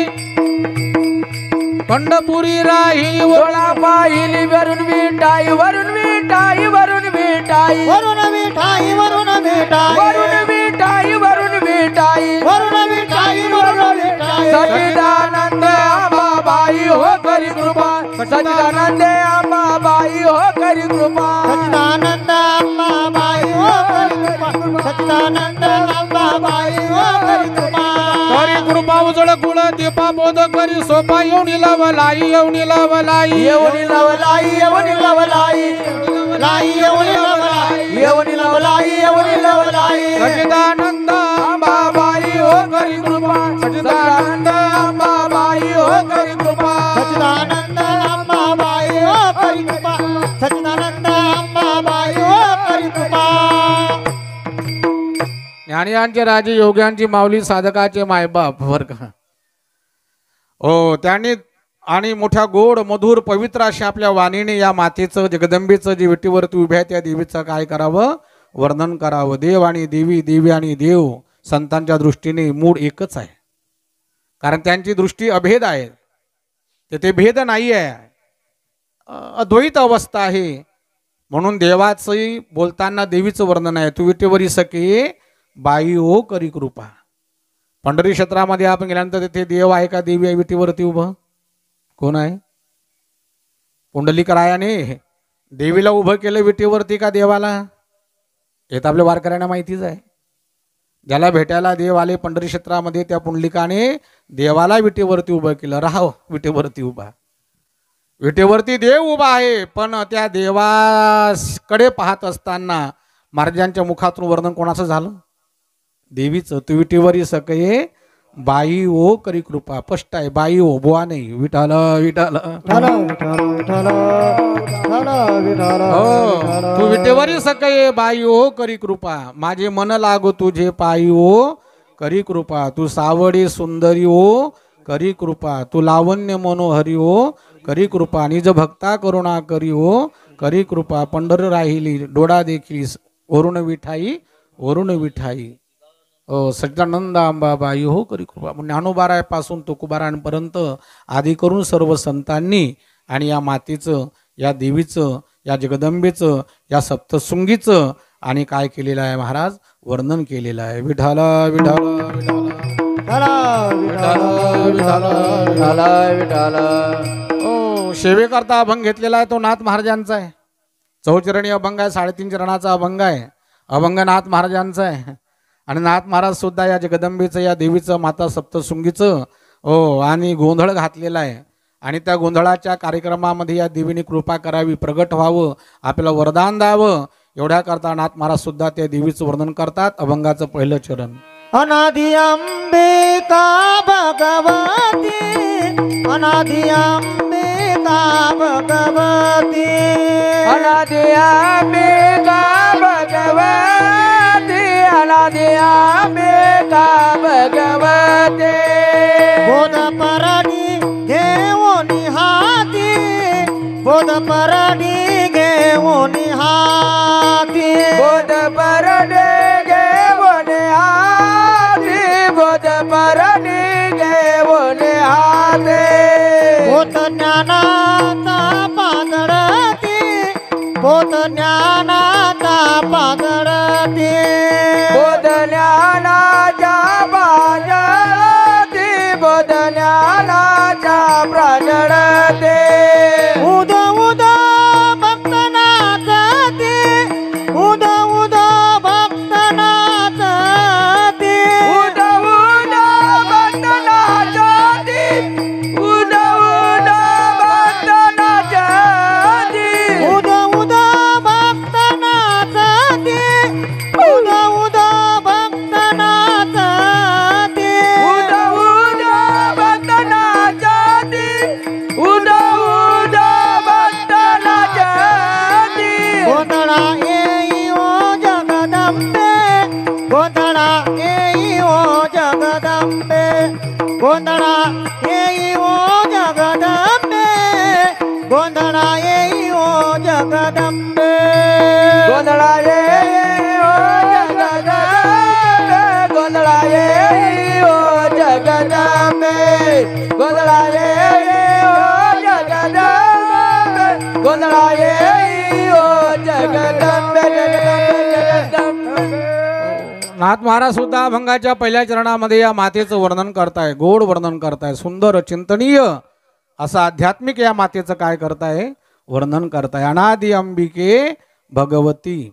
पंढरपुरी राहिली डोळा पाहिली वरून विटाई, वरून विटाई, वरून विटाई, वरून मिठाई वरून मिठाई वरून विटाई, वरून विटाई, वरून मिठाई वरून मिठाई. सच्चिदानंद अंबाबाई हो करी कृपा, सच्चिदानंद अंबाबाई हो करी कृपा. सच्चिदानंद अंबाबाई हो करी कृपा. सच्चिदानंद अंबाबाई हो करी कृपा. करी कृपा उजळ कुळ दीपा बोध करी सोपा येऊनी लवलाई, येऊनी लवलाई, येऊनी लवलाई, येऊनी लवलाई, लाई येऊनी लवलाई, येऊनी लवलाई, येऊनी लवलाई. सच्चिदानंद अंबाबाई हो करी कृपा, सच्चिदानंद अंबाबाई हो करी कृपा. सच्चिदानंद अंबाबाई हो करी कृपा. सच्चिदानंद अंबाबाई हो करी कृपा. ज्ञानियांचे राजे, योग्यांची माऊली, साधकाचे मायबाप बर का. हो, त्यांनी आणि मोठ्या गोड मधुर पवित्र अशा आपल्या वाणीने या मातेचं, जगदंबेचं जे विटीवरती उभ्या आहे त्या देवीचं काय करावं, वर्णन करावं. देव आणि देवी, देवी आणि देव संतांच्या दृष्टीने मूळ एकच आहे. कारण त्यांची दृष्टी अभेद आहे, ते भेद नाही आहे, अद्वैत अवस्था आहे. म्हणून देवाचंही बोलताना देवीचं वर्णन आहे. तू विटेवरी सखे बाई ओ करी कृपा. पंढरी क्षेत्रामध्ये आपण गेल्यानंतर तिथे देव आहे का देवी आहे विटीवरती उभं? कोण आहे? पुंडलिकरायाने देवीला उभं केलं विटीवरती का देवाला? हे तर आपल्या वारकऱ्यांना माहितीच आहे. ज्याला भेटायला देव आले पंढरी क्षेत्रामध्ये त्या पुंडलिकाने देवाला विटीवरती उभं केलं. राहाव विटीवरती उभा, विटेवरती देव उभा आहे. पण त्या देवाकडे पाहत असताना महाराजांच्या मुखातून वर्णन कोणाचं झालं? देवीचं. तू विटेवरी सखे बाई ओ करी कृपा. स्पष्ट आहे, बाई ओ, बुवा नाही. विठाल विठाल. विठ्ठल विठ्ठल विठ्ठल विठ्ठल विठ्ठल हो, तू विटेवरी सकाळी बाई ओ करी कृपा. माझे मन लागो तुझे पायी ओ करी कृपा. तू सावडी सुंदरी ओ करी कृपा. तू लावण्य मनोहरी ओ करी कृपा. निज भक्ता करुणा करी ओ करी कृपा. पंढर राहिली डोळा देखील वरुण विठाई वरुण विठाई. सच्चिदानंद अंबाबाई हो करी कृपा. ज्ञानोबारायापासून तुकोबारायांपर्यंत आदी करून सर्व संतांनी आणि या मातेचं, या देवीचं, या जगदंबेचं, या सप्तशृंगीचं आणि काय केलेलं आहे महाराज, वर्णन केलेलं आहे. विठाल विठाल विठाल विठ्ठल विठ्ठल. हो, सेवेकरता अभंग घेतलेला आहे तो नाथ महाराजांचा आहे. चौचरणी अभंग आहे, 3.5 चरणाचा अभंग आहे. अभंग नाथ महाराजांचा आहे. आणि नाथ महाराज सुद्धा या जगदंबेचं, या देवीचं, माता सप्तशृंगीचं आणि गोंधळ घातलेला आहे. आणि त्या गोंधळाच्या कार्यक्रमामध्ये या देवीने कृपा करावी, प्रगट व्हावं, आपल्याला वरदान द्यावं, एवढ्या करता नाथ महाराज सुद्धा त्या देवीचं वर्णन करतात. अभंगाचं पहिलं चरण. अनादि अंबिका भगवती, अनादि अंबिका भगवती, अनादि अंबिका भगवती, अनादि अंबिका भगवती. बोध परणी घेऊन हाती, बोध परणी घेऊन हाती, बोध परणे घेऊन हाती, बोध परणे घेऊन हाती. बोध ज्ञानाचा पादळती, बोध ज्ञानाचा पादळती, बोध ज्ञानाच्या प्राजळते, बोध ज्ञानाच्या प्राजळते. उद उद भक्तनाथती, उद उद भक्तनाथती, उद उद भक्तनाथती, उद उद भक्तनाथती, उद उद भक्तनाथती, उद उद भक्तनाथती, उद उद भक्तनाथती, उद उद भक्तनाथती. गोंधळा येई ओ जगदंबे, गोंधळा येई ओ जगदंबे, गोंधळा येई ओ जगदंबे, गोंधळा येई ओ जगदंबे. गोंधळा येई ओ जगदंबे, गोंधळा येई ओ जगदंबे, गोंधळा येई ओ जगदंबे, गोंधळा येई ओ जगदंबे, जगदंबे. नाथ महाराज सुद्धा अभंगाच्या पहिल्या चरणामध्ये या मातेचं वर्णन करताय, गोड वर्णन करताय, सुंदर चिंतनीय असं आध्यात्मिक या मातेचं काय करताय, वर्णन करताय. अनादि अंबिके भगवती.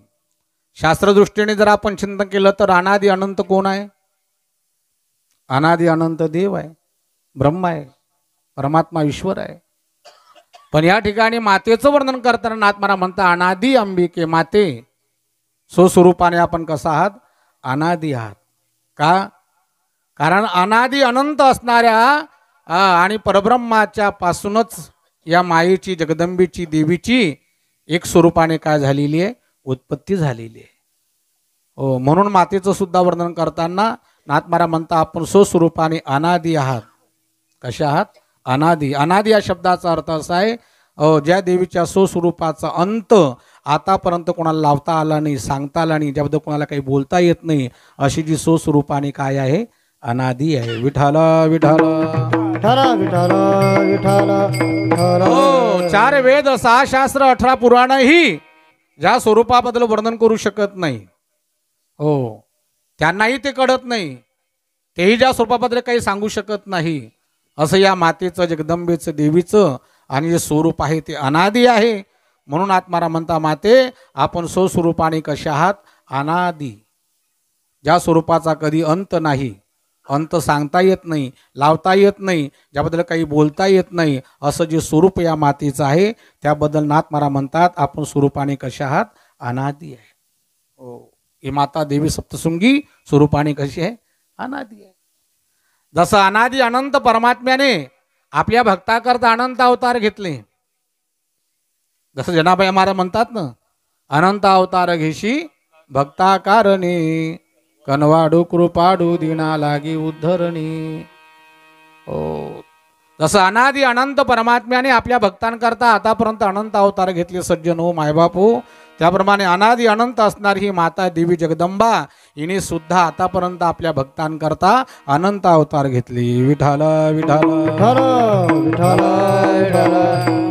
शास्त्रदृष्टीने जर आपण चिंतन केलं तर अनादि अनंत कोण आहे? अनादि अनंत देव आहे, ब्रह्म आहे, परमात्मा ईश्वर आहे. पण या ठिकाणी मातेचं वर्णन करताना नाथ महाराज म्हणता अनादि अंबिके माते. स्वस्वरूपाने आपण कसा आहात? अनादि आहात. का? कारण अनादि अनंत असणाऱ्या आणि परब्रह्माच्या पासूनच या मायेची, जगदंबेची, देवीची एक स्वरूपाने काय झालेली आहे? उत्पत्ती झालेली आहे. हो, म्हणून मातेचं सुद्धा वर्णन करताना नाथ महाराज म्हणता आपण स्वस्वरूपाने अनादि आहात. कशा आहात? अनादि. अनादि या शब्दाचा अर्थ असा आहे ज्या देवीच्या स्वस्वरूपाचा अंत आतापर्यंत कोणाला लावता आला नाही, सांगता आला नाही, ज्याबद्दल कोणाला काही बोलता येत नाही, अशी जी स्वस्वरूपाने काय आहे? अनादि आहे. विठाल विठाल विठ्ठल विठ्ठल विठ्ठल विठ्ठल. हो, 4 वेद, 6 शास्त्र, 18 पुराण ही ज्या स्वरूपाबद्दल वर्णन करू शकत नाही, हो त्यांनाही ते कळत नाही, तेही ज्या स्वरूपाबद्दल काही सांगू शकत नाही, असं या मातेचं, जगदंबेचं, देवीचं आणि जे स्वरूप आहे ते अनादि आहे. म्हणून आत्मारा म्हणता माते आपण स्वस्वरूपाने कशा आहात? अनादि. ज्या स्वरूपाचा कधी अंत नाही, अंत सांगता येत नाही, लावता येत नाही, ज्याबद्दल काही बोलता येत नाही, असं जे स्वरूप या मातेचं आहे त्याबद्दल नाथ महाराज म्हणतात आपण स्वरूपाने कशा आहात? अनादि आहे. हो, ही माता देवी सप्तशृंगी स्वरूपाने कशी आहे? अनादि आहे. जसं अनादि अनंत परमात्म्याने आपल्या भक्ताकरता अनंत अवतार घेतले, जसं जनाबाई महाराज म्हणतात ना, अनंत अवतार घेशी भक्ताकारणे, कनवाडू कृपाडू दिना लागी उद्धरणी. हो, जसं अनादि अनंत परमात्म्याने आपल्या भक्तांकरता आतापर्यंत अनंत अवतार घेतले सज्जन हो मायबापू, त्याप्रमाणे अनादि अनंत असणारी ही माता देवी जगदंबा हिने सुद्धा आतापर्यंत आपल्या भक्तांकरता अनंत अवतार घेतली. विठाल विठाल विठ्ठल विठ्ठल विठ्ठल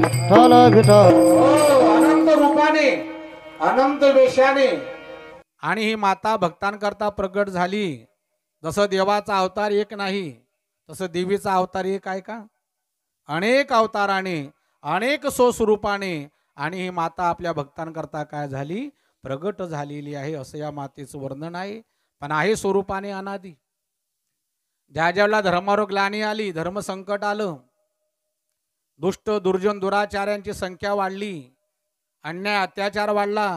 विठ्ठल विठ्ठल. अनंत रूपाने, अनंत वेशाने आणि ही माता भक्तांकरता प्रगट झाली. जसं देवाचा अवतार एक नाही, तसं देवीचा अवतार एक आहे का? अनेक अवताराने, अनेक स्वस्वरूपाने आणि ही माता आपल्या भक्तांकरता काय झाली? प्रगट झालेली आहे, असं या मातेचं वर्णन आहे. पण आहे स्वरूपाने अनादी. ज्या ज्यावेळेला धर्मावर ग्लानी आली, धर्म संकट आलं, दुष्ट दुर्जन दुराचार्यांची संख्या वाढली, अन्याय अत्याचार वाढला,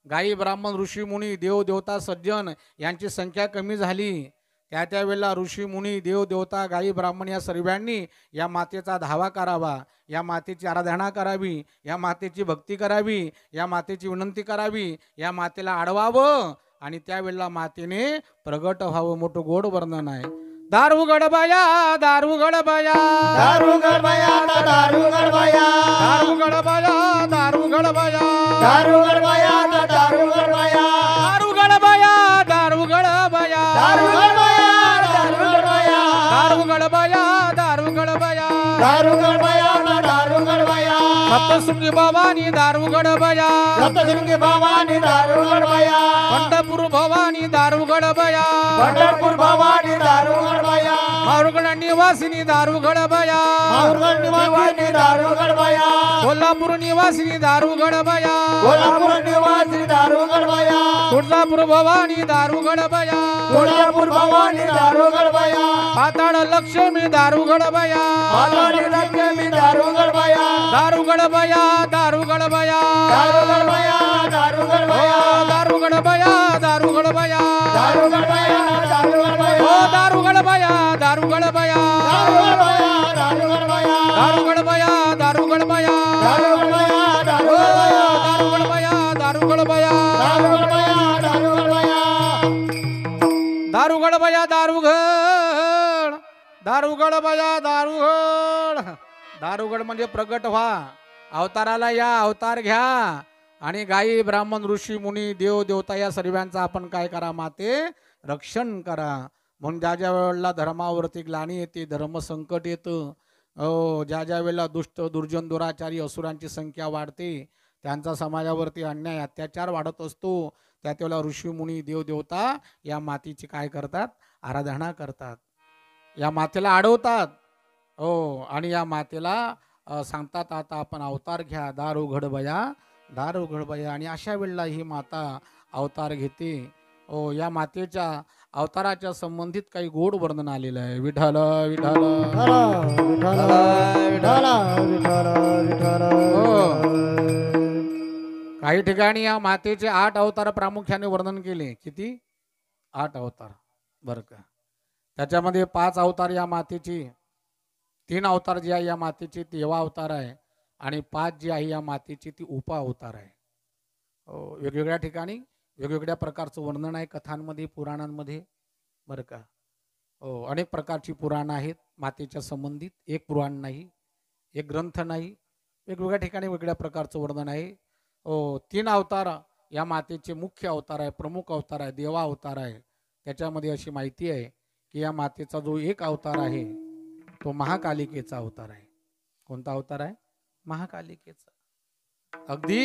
गायी ब्राह्मण ऋषी मुनी देव देवता सज्जन यांची संख्या कमी झाली, त्यावेळेला ऋषी मुनी देव देवता गायी ब्राह्मण या सर्वांनी या मातेचा धावा करावा, या मातेची आराधना करावी, या मातेची भक्ती करावी, या मातेची विनंती करावी, या मातेला आडवावं आणि त्यावेळेला मातेने प्रगट व्हावं. मोठं गोड वर्णन आहे. दारू गडबया दारू गडबया दारू गडबया दारू गडबया दारू गडबया दारू गडबया दारू गडबया दारू गडबया दारू गडबया दारू गडबया दारू गडबया दारू गडबया दारू गडबया दारू गडबया दारू गडबया दारू गडबया सप्तशृंगी भवानी दारू गडबया सप्तशृंगी भवानी दारू गडबया पंढरपूर भवानी दारू गडबया पंढरपूर भवानी दारू गडबया मारुगड निवासिनी दारू गडबया माहुरगड निवासिनी दारू गडबया कोल्हापूर निवासिनी दारू गडबया कोल्हापूर निवासिनी दारू गडबया तुळजापूर भवानी दारू गडबया कोल्हापूर भवानी दारू गडबया पाताळ लक्ष्मी दारू गडबया मातानी लक्ष्मी दारू गडबया दारू गडबया दारू गडबया दारू गडबया दारू गडबया दारू गडबया दारू गडबया दारू गडबया दारू गडबया ओ दारू गडबया दारू गडबया दारू गडबया दारू गडबया दारू गडबया दारू गडबया दारू गडबया दारू गडबया दारू गडबया दारू गडबया दारू गडबया दारू गडबया दारू गडबया दारू घड दारू गडबया दारू घड. दारुगड म्हणजे प्रगट व्हा, अवताराला या, अवतार घ्या आणि गायी ब्राह्मण ऋषी मुनी देव देवता या सर्वांचा आपण काय करा? माते रक्षण करा. म्हणून ज्या ज्या वेळेला धर्मावरती ग्लानी येते, धर्म संकट येतं, ज्या ज्या वेळेला दुष्ट दुर्जन दुराचारी असुरांची संख्या वाढते, त्यांचा समाजावरती अन्याय अत्याचार वाढत असतो, त्यावेळेला ऋषी मुनी देव देवता या मातेची काय करतात? आराधना करतात, या मातेला अडवतात. आणि या मातेला सांगतात आता आपण अवतार घ्या, दारू घडबया दारू घडबया. आणि अशा वेळेला ही माता अवतार घेते. या मातेच्या अवताराच्या संबंधित काही गोड वर्णन आलेलं आहे. विठाल विठाल काही ठिकाणी या मातेचे 8 अवतार प्रामुख्याने वर्णन केले. किती? 8 अवतार बरं का. त्याच्यामध्ये 5 अवतार या मातेची, 3 अवतार जे आहे या मातेची देवा अवतार आहे आणि 5 जी आहे या मातेची ती उपा अवतार आहे. वेगवेगळ्या ठिकाणी वेगवेगळ्या प्रकारचं वर्णन आहे, कथांमध्ये पुराणांमध्ये बरं का. अनेक प्रकारची पुराणं आहेत मातेच्या संबंधित. एक पुराण नाही, एक ग्रंथ नाही, वेगवेगळ्या ठिकाणी वेगळ्या प्रकारचं वर्णन आहे. 3 अवतार या मातेचे मुख्य अवतार आहे, प्रमुख अवतार आहे, देवा अवतार आहे. त्याच्यामध्ये अशी माहिती आहे की या मातेचा जो एक अवतार आहे तो महाकालिकेचा अवतार आहे. कोणता अवतार आहे? महाकालिकेचा. अगदी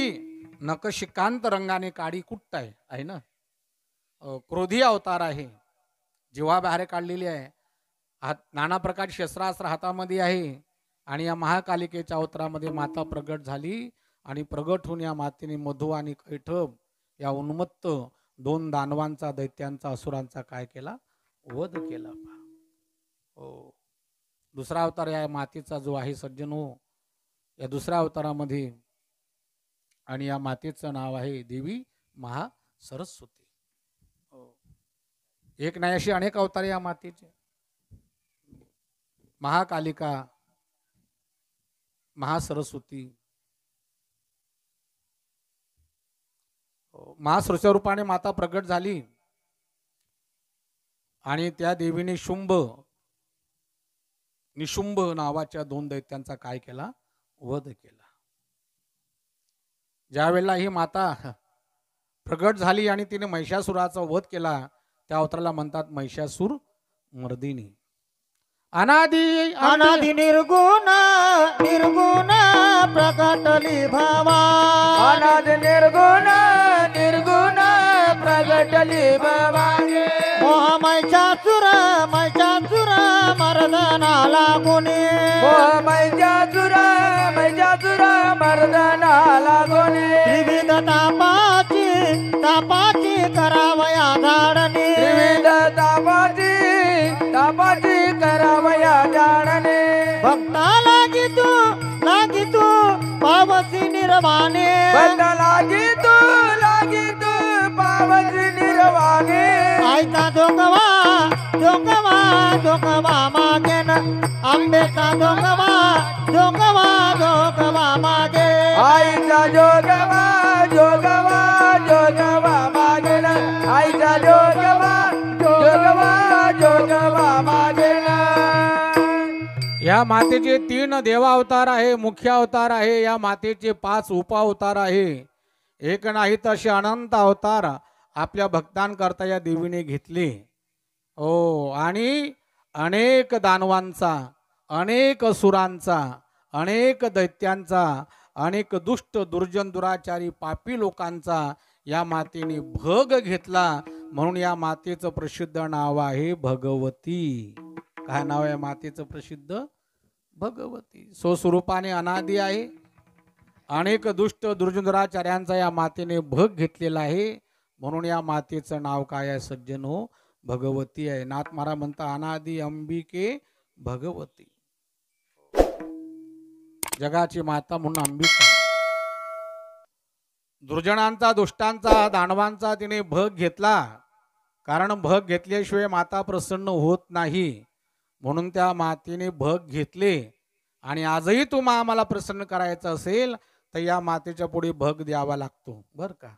नकशिकांत रंगाने काडी कुट्ट आहे ना. क्रोधी अवतार आहे, जीवा बाहेर काढलेली आहे, नाना प्रकारची शस्त्रास्त्र हातामध्ये आहे. आणि या महाकालिकेच्या अवतारामध्ये माता प्रगट झाली आणि प्रगट होऊन या मातेने मधु आणि कैठब या उन्मत्त 2 दानवांचा, दैत्यांचा, असुरांचा काय केला? वध केला. दुसरा अवतार या मातेचा जो आहे सज्जन हो, या दुसऱ्या अवतारामध्ये, आणि या मातेचं नाव आहे देवी महासरस्वती. एक नाही अशी अनेक अवतार या मातेचे. महाकालिका, महासरस्वती, महासृष्टी रूपाने माता प्रगट झाली आणि त्या देवीने शुंभ निशुंभ नावाच्या 2 दैत्यांचा काय केला? वध केला. ज्या वेळेला ही माता प्रगट झाली आणि तिने महिषासुराचा वध केला, त्या अवताराला म्हणतात महिषासूर मर्दिनी. अनादि अनादि निर्गुण निर्गुण प्रगटली भवा. अनाद निर्गुण निर्गुण प्रगटली भवानी. मोह मैषासुर मैषासुर मर्दना लागुनी. मोह मैषासुर मैषासुर मर्दना लागुनी. त्रिविध तापाची तापाची करावया धाडणी. त्रिविध तापाची तापाची करावया जाणणे. भक्ता लागी तू पावसी निर्वाणे. बंद लागी तू पावसी निर्वाणे. आईचा जोगवा जोगवा जोगवा मागेन. आंबेचा जोगवा जोगवा जोगवा मागे. आईचा जोगवा जोगवा जोगवा मागेन. आईचा जोगवा जोगवा जोगवा मागेन. या मातेचे 3 देवावतार आहे, मुख्य अवतार आहे. या मातेचे 5 उपावतार आहे. एक नाही तर असे अनंत अवतार आपल्या भक्तांकरता या देवीने घेतले. हो, आणि अनेक दानवांचा, अनेक असुरांचा, अनेक दैत्यांचा, अनेक दुष्ट दुर्जन दुराचारी पापी लोकांचा या मातेने भग घेतला. म्हणून या मातेचं प्रसिद्ध नाव आहे भगवती. काय नाव आहे मातेचं प्रसिद्ध? भगवती. स्वस्वरूपाने अनादी आहे. अनेक दुष्ट दुर्जन दुराचार्यांचा या मातेने भग घेतलेला आहे. म्हणून या मातेचं नाव काय आहे सज्जनो? भगवती आहे. नाथ महाराज म्हणता अनादी अंबिके भगवती. जगाची माता म्हणून अंबिका. दुर्जनांचा, दुष्टांचा, दानवांचा तिने भग घेतला. कारण भग घेतल्याशिवाय माता प्रसन्न होत नाही. म्हणून त्या मातेने भग घेतले. आणि आजही तुम्हा आम्हाला प्रसन्न करायचं असेल तर या मातेच्या पुढे भग द्यावा लागतो. बर का?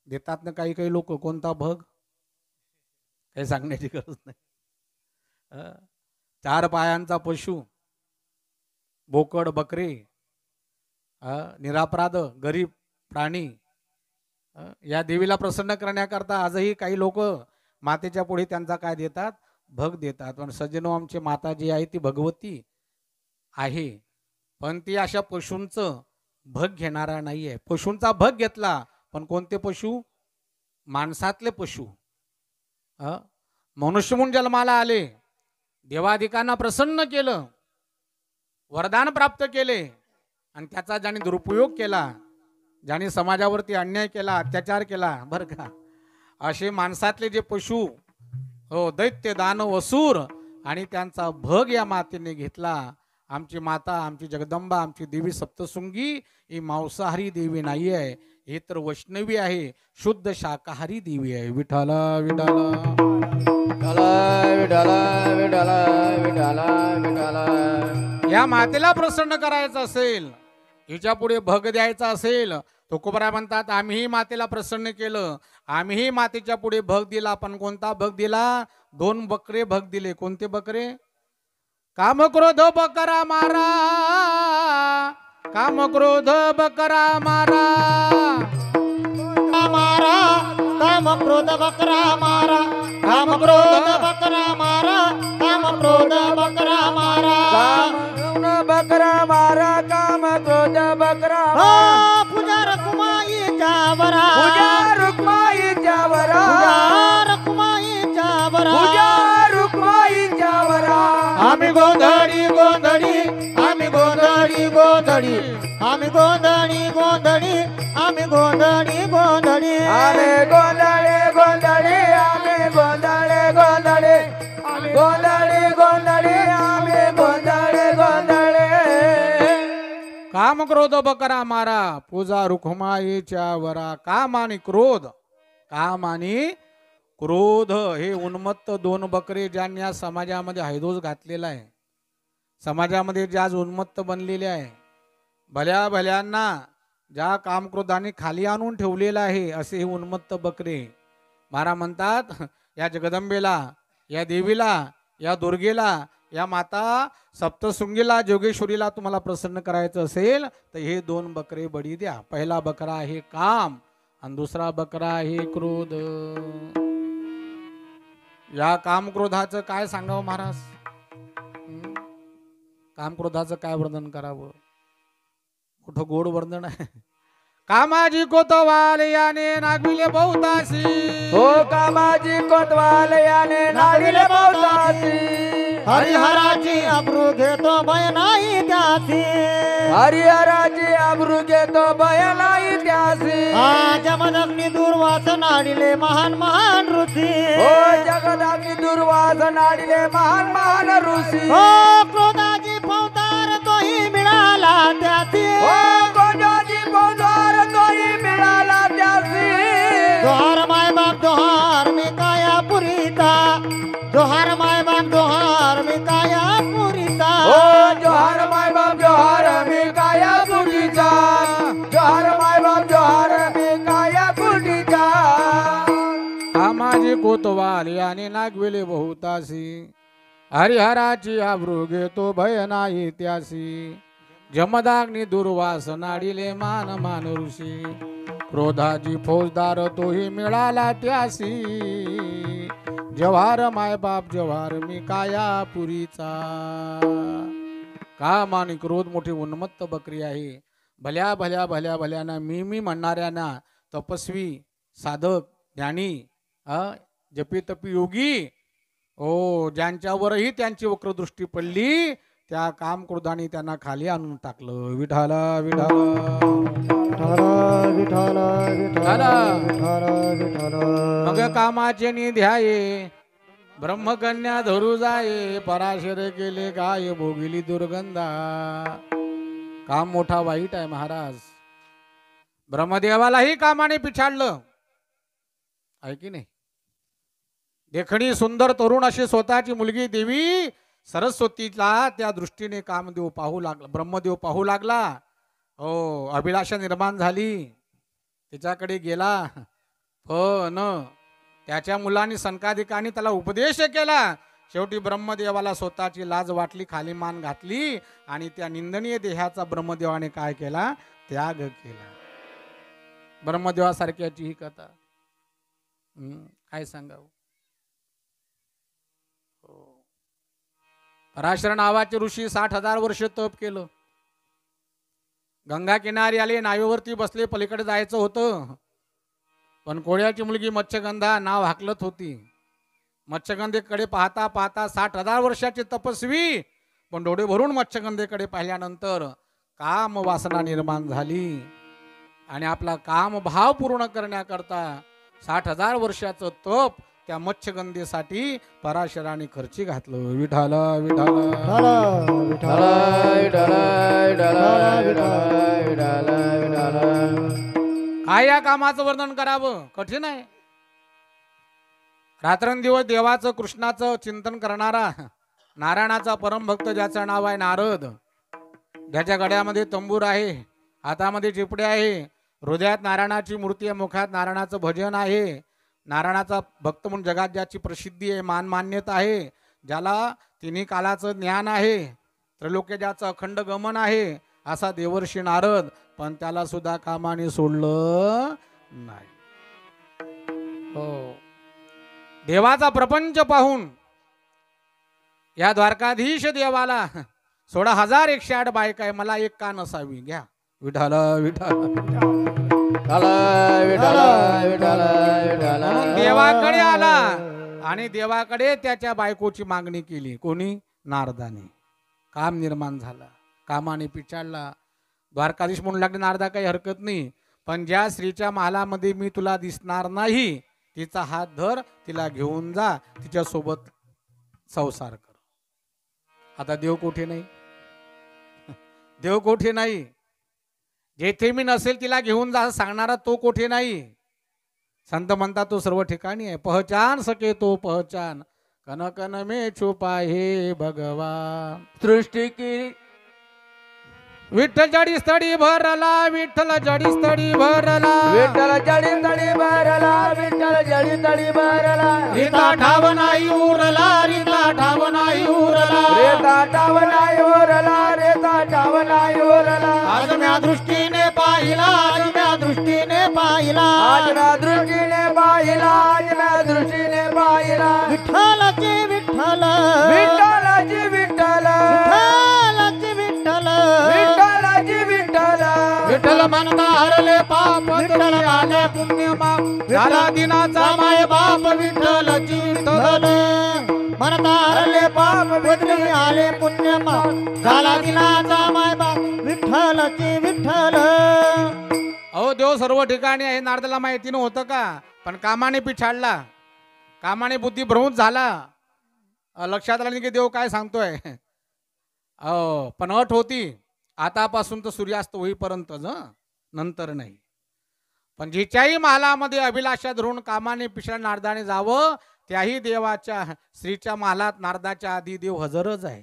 देतात ना काही काही लोक. कोणता भग? काही सांगण्याची गरज नाही. 4 पायांचा पशु, बोकड, बकरे, निरापराध गरीब प्राणी, या देवीला प्रसन्न करण्याकरता आजही काही लोक मातेच्या पुढे त्यांचा काय देतात? भग देतात. पण सज्जनो, आमची माता जी आहे ती भगवती आहे. पण ती अशा पशूंचं भग घेणारा नाही आहे. पशूंचा भग घेतला. पण कोणते पशु? माणसातले पशु. मनुष्य म्हणून जन्माला आले, देवाधिकांना प्रसन्न केलं, वरदान प्राप्त केले, आणि त्याचा ज्याने दुरुपयोग केला, ज्याने समाजावरती अन्याय केला, अत्याचार केला, बरं का, असे माणसातले जे पशु, हो, दैत्य दानव असुर, आणि त्यांचा भग या मातेने घेतला. आमची माता, आमची जगदंबा, आमची देवी सप्तशृंगी ही मांसाहारी देवी नाही आहे. ही तर वैष्णवी आहे, शुद्ध शाकाहारी देवी आहे. विठ्ठल विठ्ठल विठ्ठल विठ्ठल विठ्ठल विठ्ठल. या मातेला प्रसन्न करायचं असेल, हिच्या पुढे भग द्यायचा असेल, तुकोबरा म्हणतात आम्हीही मातेला प्रसन्न केलं, आम्हीही मातेच्या पुढे भग दिला. पण कोणता भग दिला? 2 बकरे भग दिले. कोणते बकरे? काम क्रोध बकरा मारा, काम क्रोध बकरा मारा, मारा काम क्रोध बकरा मारा, काम क्रोध बकरा मारा, काम क्रोध बकरा मारा, काम बकरा मारा, काम क्रोध बकरा. पूजा रखुमाईच्या वरा, पूजा रुक्माईच्या वरा, पूजा रखुमाईच्या वरा, पूजा रुक्माईच्या वरा. आम्ही गोंधळी गोंधळी, आम्ही गोंधळी गोंधळी, आम्ही गोंधळी गोंधळी, आम्ही गोंधळी गोंधळी, आम्ही गोंधळे गोंधळे, आम्ही गोंधळे गोंधळे, आम्ही गोंधळे गोंधळे, आम्ही गोंधळे गोंधळे. काम क्रोध बकरा मारा, पूजा रुक्माईच्या वरा. काम आणि क्रोध, काम आणि क्रोध हे उन्मत्त 2 बकरे ज्यांनी या समाजामध्ये हैदोस घातलेला आहे. समाजामध्ये जे आज उन्मत्त बनलेले आहे, भल्या भल्यांना ज्या कामक्रोधाने खाली आणून ठेवलेलं आहे, असे हे उन्मत्त बकरे. महाराज म्हणतात या जगदंबेला, या देवीला, या दुर्गेला, या माता सप्तशृंगीला, जोगेश्वरीला तुम्हाला प्रसन्न करायचं असेल तर हे 2 बकरे बळी द्या. पहिला बकरा आहे काम आणि दुसरा बकरा आहे क्रोध. या काम क्रोधाचं काय सांगावं महाराज? काम क्रोधाचं काय वर्णन करावं? मोठं गोड वर्णन आहे. कामाजी कोतवाल याने नागविले बहुतासी, हो कामाजी कोतवाल याने नागविले बहुतासी. हरिहराची अब्रू घेतो भय नाही त्यासी, हरिहराची अब्रू घेतो भय नाही त्यासी. जमदग्नी दुर्वास नाडिले महान महान ऋषी, हो जगदग्नी दुर्वास नाडिले महान महान ऋषी. हो क्रोधाची फौतार तोही मिळाला त्यासी, हो क्रोधाची फौतार तोही मिळाला त्यासी. जोहार माय बाप जोहार मी काया पुरीता, जोहार माय बाप जोहार मी काया पुरीता. हो जोहार माय बाप जोहार मी काया पुरीचा, जोहार माय बाप जोहार मी काया पुरीचा. कामाजी कोतवाल याने नागविले बहुतासी, हरिहराची आबरू घेतो भय नाही त्यासी. जमदाग्नी दुर्वास नाडिले मान मान ऋषी, क्रोधाची फौजदार तोही मिळाला त्यासी. जव्हार माय बाप जव्हार मी काया पुरीचा. काम आणि क्रोध मोठी उन्मत्त बकरी आहे. भल्या भल्या भल्या भल्याना मी म्हणणाऱ्यांना, तपस्वी साधक ज्ञानी जपी तपी योगी, ओ ज्यांच्यावरही त्यांची वक्रदृष्टी पडली, त्या काम क्रोधाने त्यांना खाली आणून टाकलं. विठाला मग कामाचे निध्याये ब्रह्मकन्या धरू जाये, पराशर केले काय भोगिली दुर्गंधा. काम मोठा वाईट आहे महाराज. ब्रह्मदेवालाही कामाने पिछाडलं आहे की नाही. देखणी सुंदर तरुण अशी स्वतःची मुलगी देवी सरस्वतीला त्या दृष्टीने कामदेव पाहू लागला, ब्रह्मदेव पाहू लागला. हो अभिलाषा निर्माण झाली, तिच्याकडे गेला. पण त्याच्या मुलांनी संकाधिकांनी त्याला उपदेश केला. शेवटी ब्रह्मदेवाला स्वतःची लाज वाटली, खाली मान घातली आणि त्या निंदनीय देहाचा ब्रह्मदेवाने काय केला? त्याग केला. ब्रह्मदेवासारख्याची ही कथा काय सांगावं. पराशर नावाचे ऋषी 60,000 वर्ष तप केलं. गंगा किनारी आले, नावेवरती बसले, पलीकडे जायचं होतं. पण कोळ्याची मुलगी मत्स्यगंधा नाव हाकलत होती. मत्स्यगंधेकडे पाहता पाहता 60,000 वर्षाची तपस्वी, पण डोळे भरून मत्स्यगंधेकडे पाहिल्यानंतर काम वासना निर्माण झाली आणि आपला काम भाव पूर्ण करण्याकरता 60,000 वर्षाचं तप त्या मत्स्यगंधेसाठी पराशराने खर्ची घातलं. विठाला विठाला काय या कामाचं वर्णन करावं? कठीण आहे. रात्रंदिवस देवाचं कृष्णाचं चिंतन करणारा नारायणाचा परमभक्त, ज्याचं नाव आहे नारद, ज्याच्या गड्यामध्ये तंबूर आहे, हातामध्ये चिपडे आहे, हृदयात नारायणाची मूर्ती आहे, मुखात नारायणाचं भजन आहे, नारायणाचा भक्त म्हणून जगात ज्याची प्रसिद्धी आहे, मान मान्यता आहे, ज्याला तिन्ही कालाचं ज्ञान आहे, त्रैलोक्य ज्याचं अखंड गमन आहे, असा देवर्षी नारद. पण त्याला सुद्धा कामाने सोडलं नाही. हो देवाचा प्रपंच पाहून या द्वारकाधीश देवाला 16,108 बायका आहे, मला एक का नसावी. घ्या विठाला विठाला म्हणून देवाकडे आला आणि देवाकडे त्याच्या बायकोची मागणी केली. कोणी? नारदाने. काम निर्माण झाला, कामाने पिछाडला. द्वारकाधीश म्हणू लागले, नारदा काही हरकत नाही, पण ज्या स्त्रीच्या महालामध्ये मी तुला दिसणार नाही तिचा हात धर, तिला घेऊन जा, तिच्या सोबत संसार कर. आता देव कोठे नाही, देव कोठे नाही. जेथे मी नसेल तिला घेऊन जा सांगणारा तो कोठे नाही. संत म्हणतात तो सर्व ठिकाणी आहे. पहचान सके तो पहचान, कन कन में छुपा है भगवान. सृष्टि की विठ्ठल जडी स्थळी भरला, विठ्ठल जडी स्थळी भरला, विठ्ठल जडी तडी भरला, विठ्ठल जडी तडी भरला. रीता ठाव नाही उरला, रीता ठाव नाही उरला. रेता टाव नाही उरला, रेता टाव नाही उरला. आज म्या दृष्टीने पाहिला, आज म्या दृष्टीने पाहिला. आज म्या दृष्टीने पाहिला, आज म्या दृष्टीने पाहिला. विठ्ठलाची विठ्ठल, विठ्ठलाची विठ्ठल, विठ्ठलाची विठ्ठल, विठ्ठलाची विठ्ठल. विठ्ठल म्हणता हरले पाप, विठ्ठल आले पुण्य माप, झाला दिनाचा माय बाप, विठ्ठलची विठ्ठल. म्हणता हरले पाप, विठ्ठल आले पुण्य माप, झाला दिनाचा माय बाप, विठ्ठलाची विठ्ठल. अहो देव सर्व ठिकाणी आहे, नारदाला माहिती नव्हतं का? पण कामाने पिछाडला, कामाने बुद्धी भ्रमित झाला. लक्षात आलं नाही की देव काय सांगतोय. पण अट होती, आतापासून तर सूर्यास्त होईपर्यंत, नंतर नाही. पण जिच्याही महालामध्ये अभिलाषा धरून कामाने पिछाड नारदाने जावं, त्याही देवाच्या श्रीच्या महालात नारदाच्या आधी देव हजरच आहे.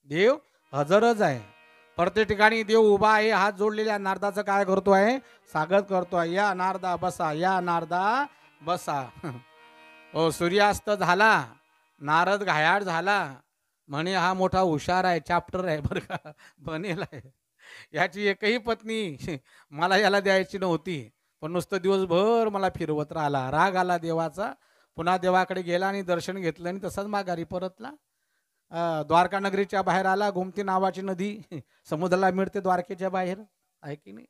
देव हजरच आहे. प्रत्येक ठिकाणी देव उभा आहे. हात जोडलेल्या नारदाचं काय करतोय? स्वागत करतोय. या नारदा बसा, या नारदा बसा. ओ सूर्यास्त झाला, नारद घायाळ झाला. म्हणे हा मोठा हुशार आहे, चॅप्टर आहे बरं का, बनेल आहे. याची एकही पत्नी मला याला द्यायची नव्हती, पण नुसतं दिवसभर मला फिरवत राहिला. राग आला देवाचा. पुन्हा देवाकडे गेला आणि दर्शन घेतलं आणि तसाच माघारी परतला. द्वारका नगरीच्या बाहेर आला. गोमती नावाची नदी समुद्राला मिळते द्वारकेच्या बाहेर, आहे की नाही?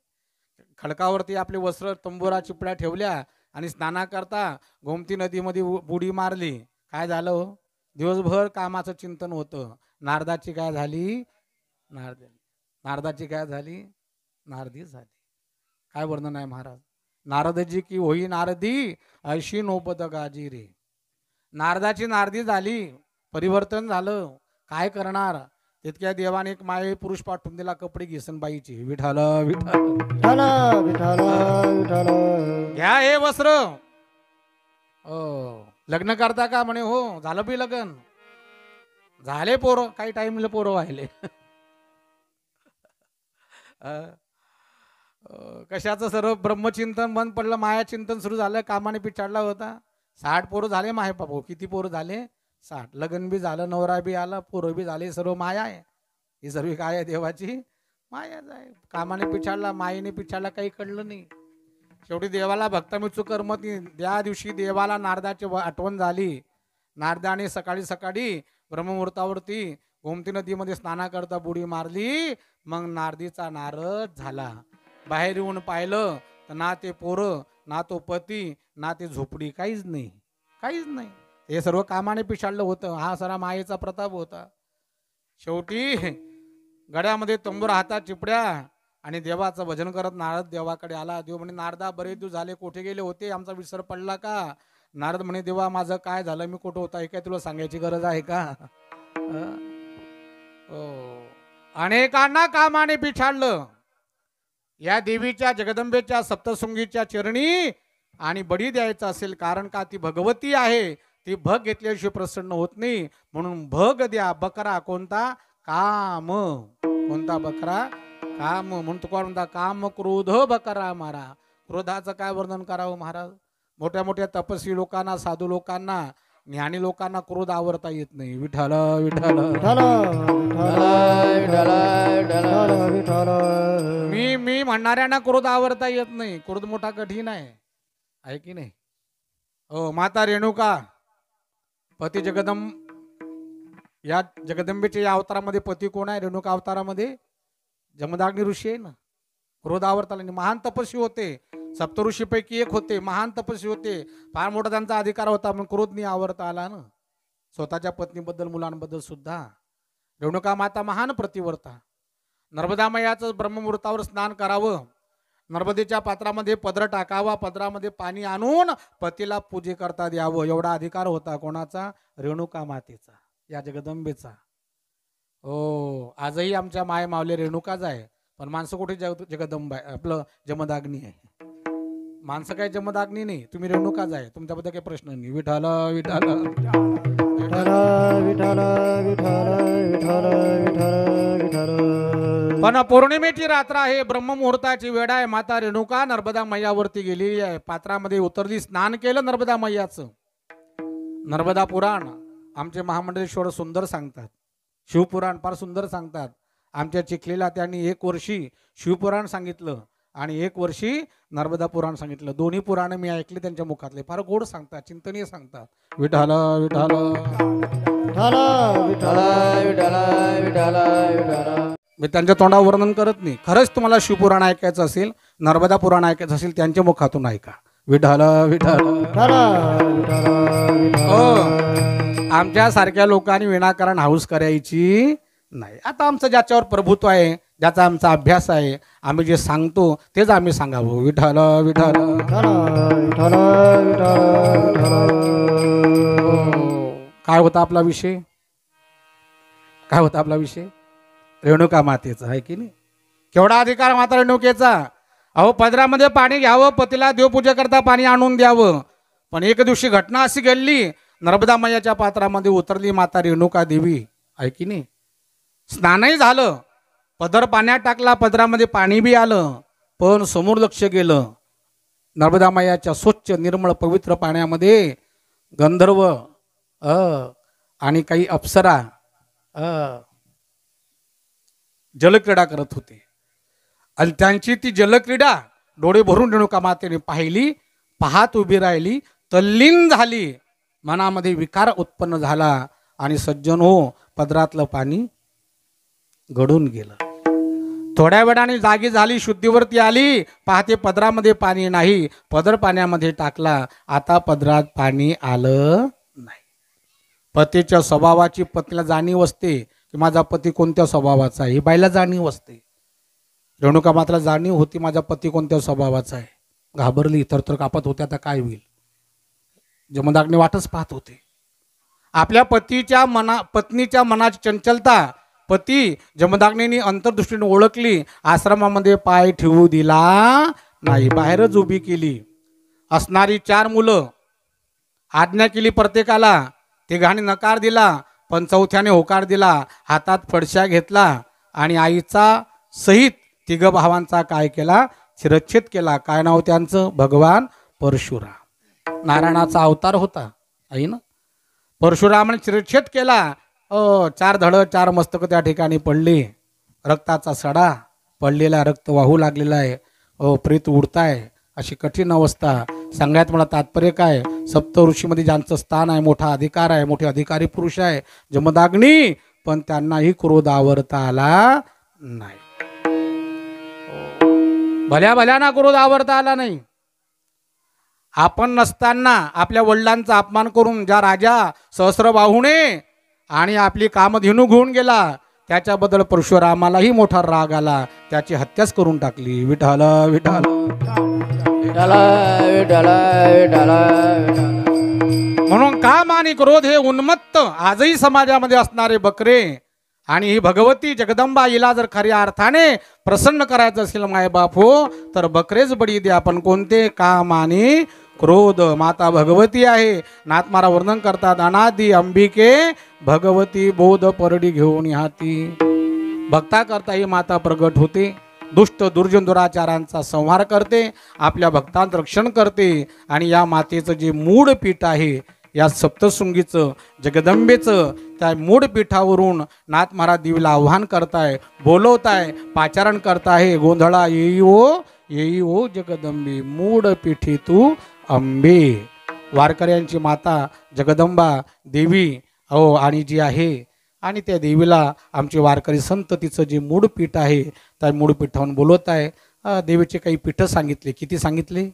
खडकावरती आपले वस्त्र तंबोरा चिपड्या ठेवल्या आणि स्नानाकरता गोमती नदीमध्ये बुडी मारली. काय झालं हो? दिवसभर कामाचं चिंतन होतं. नारदाची काय झाली? नारदाची काय झाली? नारदी झाली. काय वर्णन आहे महाराज? नारदजी की होई नारदी ऐशी नोपद गाजी रे. नारदाची नारदी झाली, परिवर्तन झालं. काय करणार? तितक्या देवाने एक माये पुरुष पाठवून दिला, कपडे घेसन बाईची. विठाल विठाल विठ्ठल विठ्ठल विठ्ठल. घ्या हे वस्त्र. लग्न करता का? म्हणे हो. झालं बी लग्न, झाले पोरं, काही टाइम पोरं व्हायले. कशाचं सर्व ब्रह्मचिंतन बंद पडलं, माया चिंतन सुरू झालं. कामाने पिछाडला होता. 60 पोरं झाले माहे बापू. किती पोरं झाले? 60. लग्न बी झालं, नवरा बी आला, पोरं बी झाले. सर्व माया आहे. ही सर्व काय आहे? देवाची मायाच आहे. कामाने पिछाडला, मायेने पिछाडला, काही कळलं नाही. शेवटी देवाला भक्तामिचू कर्म. त्या दिवशी देवाला नारदाची आठवण झाली. नारदाने सकाळी सकाळी ब्रह्ममुहूर्तावरती गोमती नदीमध्ये स्नानाकरता बुडी मारली. मग नारदीचा नारद झाला. बाहेर येऊन पाहिलं तर ना ते पोरं, ना तो पती, ना ते झोपडी, काहीच नाही, काहीच नाही. हे सर्व कामाने पिछाडलं होतं. हा सारा मायेचा प्रताप होता. शेवटी गड्यामध्ये तंबूर, हातात चिपड्या आणि देवाचं भजन करत नारद देवाकडे आला. देव म्हणे, नारदा बरेच दिवस झाले, कुठे गेले होते? आमचा विसर पडला का? नारद म्हणे, देवा माझं काय झालं, मी कुठं होता, हे काय तुला सांगायची गरज आहे का? अनेकांना कामाने पिछाडलं. या देवीच्या जगदंबेच्या सप्तशृंगीच्या चरणी आणि बळी द्यायचा असेल, कारण का ती भगवती आहे. ती भग घेतल्याशिवाय प्रसन्न होत नाही. म्हणून भग द्या. बकरा कोणता? काम. कोणता बकरा? काम. म्हणून तुका म्हणता, काम क्रोध बकरा मारा. क्रोधाचं काय वर्णन करावं महाराज? मोठ्या मोठ्या तपस्वी लोकांना, साधू लोकांना, ज्ञानी लोकांना क्रोध आवरता येत नाही. विठ्ठल विठ्ठल मी म्हणणाऱ्यांना क्रोध आवरता येत नाही. क्रोध मोठा कठीण आहे की नाही? हो. माता रेणुका, पती या जगदंबेच्या या अवतारामध्ये पती कोण आहे? रेणुका अवतारामध्ये जमदाग्नी ऋषी आहे ना. क्रोध आवरता नाही. महान तपस्वी होते. सप्तऋषीपैकी एक होते. महान तपस्वी होते. फार मोठा त्यांचा अधिकार होता, पण क्रोध नाही आवरता आला ना. स्वतःच्या पत्नीबद्दल, मुलांबद्दल सुद्धा. रेणुका माता महान प्रतिवर्ता. नर्मदा मैयाचं ब्रह्ममुहूर्तावर स्नान करावं. नर्मदेच्या पात्रामध्ये पदर टाकावा. पदरामध्ये पाणी आणून पतीला पूजे करता द्यावं. एवढा अधिकार होता. कोणाचा? रेणुका मातेचा, या जगदंबेचा. हो. आजही आमच्या माय मावले रेणुकाच आहे. पण माणसं कुठे? जगदंबा आहे, आपलं जमदाग्नी आहे. माणसं काय जमदाग्नी नाही, तुम्ही रेणुका जाय, तुमच्याबद्दल काही प्रश्न नाही. विठाल विठाल विठ्ठल विठ्ठल विठ्ठल विठ्ठल विठ्ठल विठ्ठल. पण पौर्णिमेची रात्र आहे, ब्रह्ममुहूर्ताची वेळ आहे. माता रेणुका नर्मदा मैयावरती गेलेली आहे, पात्रामध्ये उतरली, स्नान केलं नर्मदा मैयाचं. नर्मदा पुराण आमचे महामंडलेश्वर सुंदर सांगतात, शिवपुराण फार सुंदर सांगतात. आमच्या चिखलीला त्यांनी 1 वर्षी शिवपुराण सांगितलं आणि 1 वर्षी नर्मदा पुराण सांगितलं. दोन्ही पुराण मी ऐकले त्यांच्या मुखातले, फार गोड सांगतात, चिंतनीय सांगतात. विठाल विठाल विठ्ठल विठ्ठल विठ्ठल विठ्ठल विठ्ठल. मी त्यांच्या तोंडावर वर्णन करत नाही. खरंच तुम्हाला शिवपुराण ऐकायचं असेल, नर्मदा पुराण ऐकायचं असेल, त्यांच्या मुखातून ऐका. विठाल विठाल विठ्ठल विठ्ठल विठ्ठल. आमच्या सारख्या लोकांनी विनाकारण हाऊस करायची नाही. आता आमचं ज्याच्यावर प्रभुत्व आहे, ज्याचा आमचा अभ्यास आहे, आम्ही जे सांगतो तेच आम्ही सांगावं. विठाल विठाल विठ्ठल विठ्ठल विठ्ठल. काय होता आपला विषय? काय होता आपला विषय? रेणुका मातेचा आहे की नाही? केवढा अधिकार माता रेणुकेचा. अहो पदरामध्ये पाणी घ्यावं, पतीला देवपूजा करता पाणी आणून द्यावं. पण एक दिवशी घटना अशी घडली, नर्मदा मैयाच्या पात्रामध्ये उतरली माता रेणुका देवी, आहे की नाही? स्नानही झालं, पदर पाण्यात टाकला, पदरामध्ये पाणी बी आलं, पण समोर लक्ष गेलं. नर्मदा मैयाच्या स्वच्छ निर्मळ पवित्र पाण्यामध्ये गंधर्व आणि काही अप्सरा जलक्रीडा करत होते. आणि त्यांची ती जलक्रीडा डोळे भरून रेणुका मातेने पाहिली, पाहत उभी राहिली, तल्लीन झाली, मनामध्ये विकार उत्पन्न झाला आणि सज्जन हो, पदरातलं पाणी गळून गेलं. थोड्या वेळाने जागी झाली, शुद्धीवरती आली, पाहते पदरामध्ये पाणी नाही, पदर पाण्यामध्ये टाकला, आता पदरात पाणी आलं नाही. पतीच्या स्वभावाची पत्नीला जाणीव असते की माझा पती कोणत्या स्वभावाचा आहे, ही बाईला जाणीव असते. रेणुका मातेला जाणीव होती माझा पती कोणत्या स्वभावाचा आहे. घाबरली, थरथर कापत होते, आता काय होईल. जमदाग्नी वाटच पाहत होते. आपल्या पत्नीच्या मनाची चंचलता पती जमदाग्नीने अंतर्दृष्टीने ओळखली. आश्रमामध्ये पाय ठेवू दिला नाही, बाहेरच उभी केली. असणारी 4 मुलं, आज्ञा केली प्रत्येकाला, तिघांनी नकार दिला, पण चौथ्याने होकार दिला. हातात फडशा घेतला आणि आईचा सहित 3 भावांचा काय केला, शिरच्छेद केला. काय नाव त्यांचं? भगवान परशुराम. नारायणाचा अवतार होता, आई ना. परशुरामाने शिरच्छेद केला. 4 धड 4 मस्तक त्या ठिकाणी पडली. रक्ताचा सडा पडलेला, रक्त वाहू लागलेला आहे. प्रेत उडताय, अशी कठीण अवस्था. सांगण्यात मला तात्पर्य काय, सप्त ऋषीमध्ये ज्यांचं स्थान आहे, मोठा अधिकार आहे, मोठे अधिकारी पुरुष आहे जमदाग्नी, पण त्यांनाही क्रोध आवरता आला नाही. भल्या भल्याना क्रोध आवरता आला नाही. आपण नसताना आपल्या वडिलांचा अपमान करून ज्या राजा सहस्रबाहूने आणि आपली कामधेनू घेऊन गेला, त्याच्याबद्दल परशुरामालाही मोठा राग आला, त्याची हत्याच करून टाकली. विठाल विठाल विठ्ठल विठ्ठल विठ्ठल. म्हणून काम आणि क्रोध हे उन्मत्त आजही समाजामध्ये असणारे बकरे. आणि ही भगवती जगदंबा हिला जर खऱ्या अर्थाने प्रसन्न करायचं असेल मायबाप हो, तर बकरेच बळी द्या. पण कोणते? काम आणि क्रोध. माता भगवती आहे. नाथमारा वर्णन करतात, अनादी अंबिके भगवती बोध परडी घेऊन हाती. भक्ता करता ही माता प्रगट होते. दुष्ट दुर्जन दुराचारांचा संहार करते, आपल्या भक्तांचं रक्षण करते. आणि या मातेचं जे मूळ पीठ आहे, या सप्तशृंगीचं जगदंबेचं, त्या मूळ पीठावरून नाथ महाराज देवीला आव्हान करताय, बोलवताय, पाचारण करताय. गोंधळा येई ओ जगदंबे, मूळ पीठी तू अंबे. वारकऱ्यांची माता जगदंबा देवी आणि जी आहे, आणि त्या देवीला आमचे वारकरी संत तिचं जे मूळ पीठ आहे त्या मूळ पीठावरून बोलवत आहे. देवीचे काही पीठं सांगितले. किती सांगितले?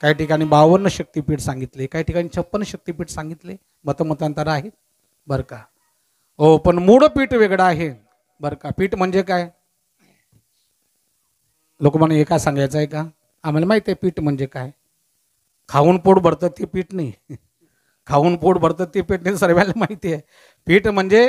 काही ठिकाणी 52 शक्तीपीठ सांगितले, काही ठिकाणी 56 शक्तीपीठ सांगितले. मतमतांतर आहेत बरं का. पण मूळ पीठ वेगळं आहे बरं का. पीठ म्हणजे काय? लोक म्हणे एका सांगायचं आहे का? आम्हाला माहिती आहे पीठ म्हणजे काय. खाऊन पोट भरतं ते पीठ नाही. खाऊन पोट भरतं ते पीठ नाही, सर्वांना माहिती आहे. पीठ म्हणजे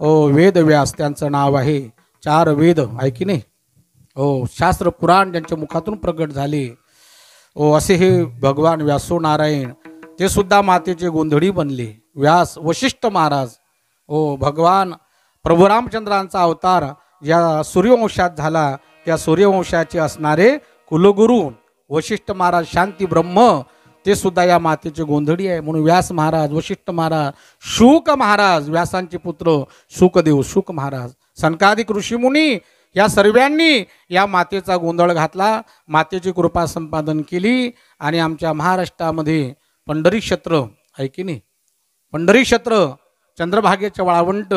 वेद व्यास त्यांचं नाव आहे. 4 वेद आहे की नाही. शास्त्र पुराण ज्यांच्या मुखातून प्रगट झाले. असे हे भगवान व्यासो नारायण ते सुद्धा मातेचे गोंधळी बनले. व्यास वशिष्ठ महाराज भगवान प्रभू रामचंद्रांचा अवतार या सूर्यवंशात झाला. त्या सूर्यवंशाचे असणारे कुलगुरू वशिष्ठ महाराज शांती ब्रह्म ते सुद्धा या मातेचे गोंधळी आहे. म्हणून व्यास महाराज, वशिष्ठ महाराज, शुक महाराज, व्यासांचे पुत्र शुकदेव, शुक महाराज, सनकादिक ऋषीमुनी या सर्वांनी या मातेचा गोंधळ घातला. मातेची कृपा संपादन केली आणि आमच्या महाराष्ट्रामध्ये पंढरी क्षेत्र आहे की नाही. पंढरी क्षेत्र चंद्रभागेचे वाळवंट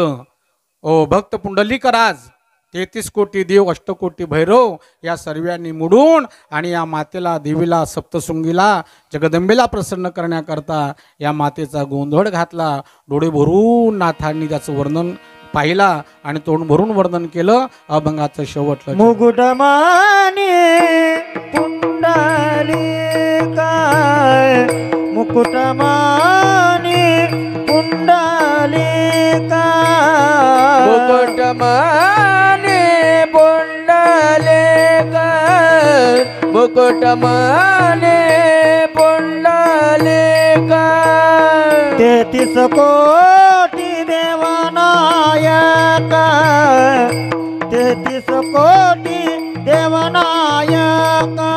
भक्त पुंडलिकराज 33 कोटी देव, 8 कोटी भैरव या सर्वांनी मुडून आणि या मातेला, देवीला, सप्तशृंगीला, जगदंबेला प्रसन्न करण्याकरता या मातेचा गोंधळ घातला. डोळे भरून नाथांनी त्याचं वर्णन पाहिला आणि तोंड भरून वर्णन केलं. अभंगाचं शेवटलं मुकुटमाने पुंडलिका, मुकुटमाने पुंडलिका, मुकुटमाने पुंडलिका, मुकुटमाने पुंडलिका. 33 कोटी देवनायका, 33 कोटी देवनायका,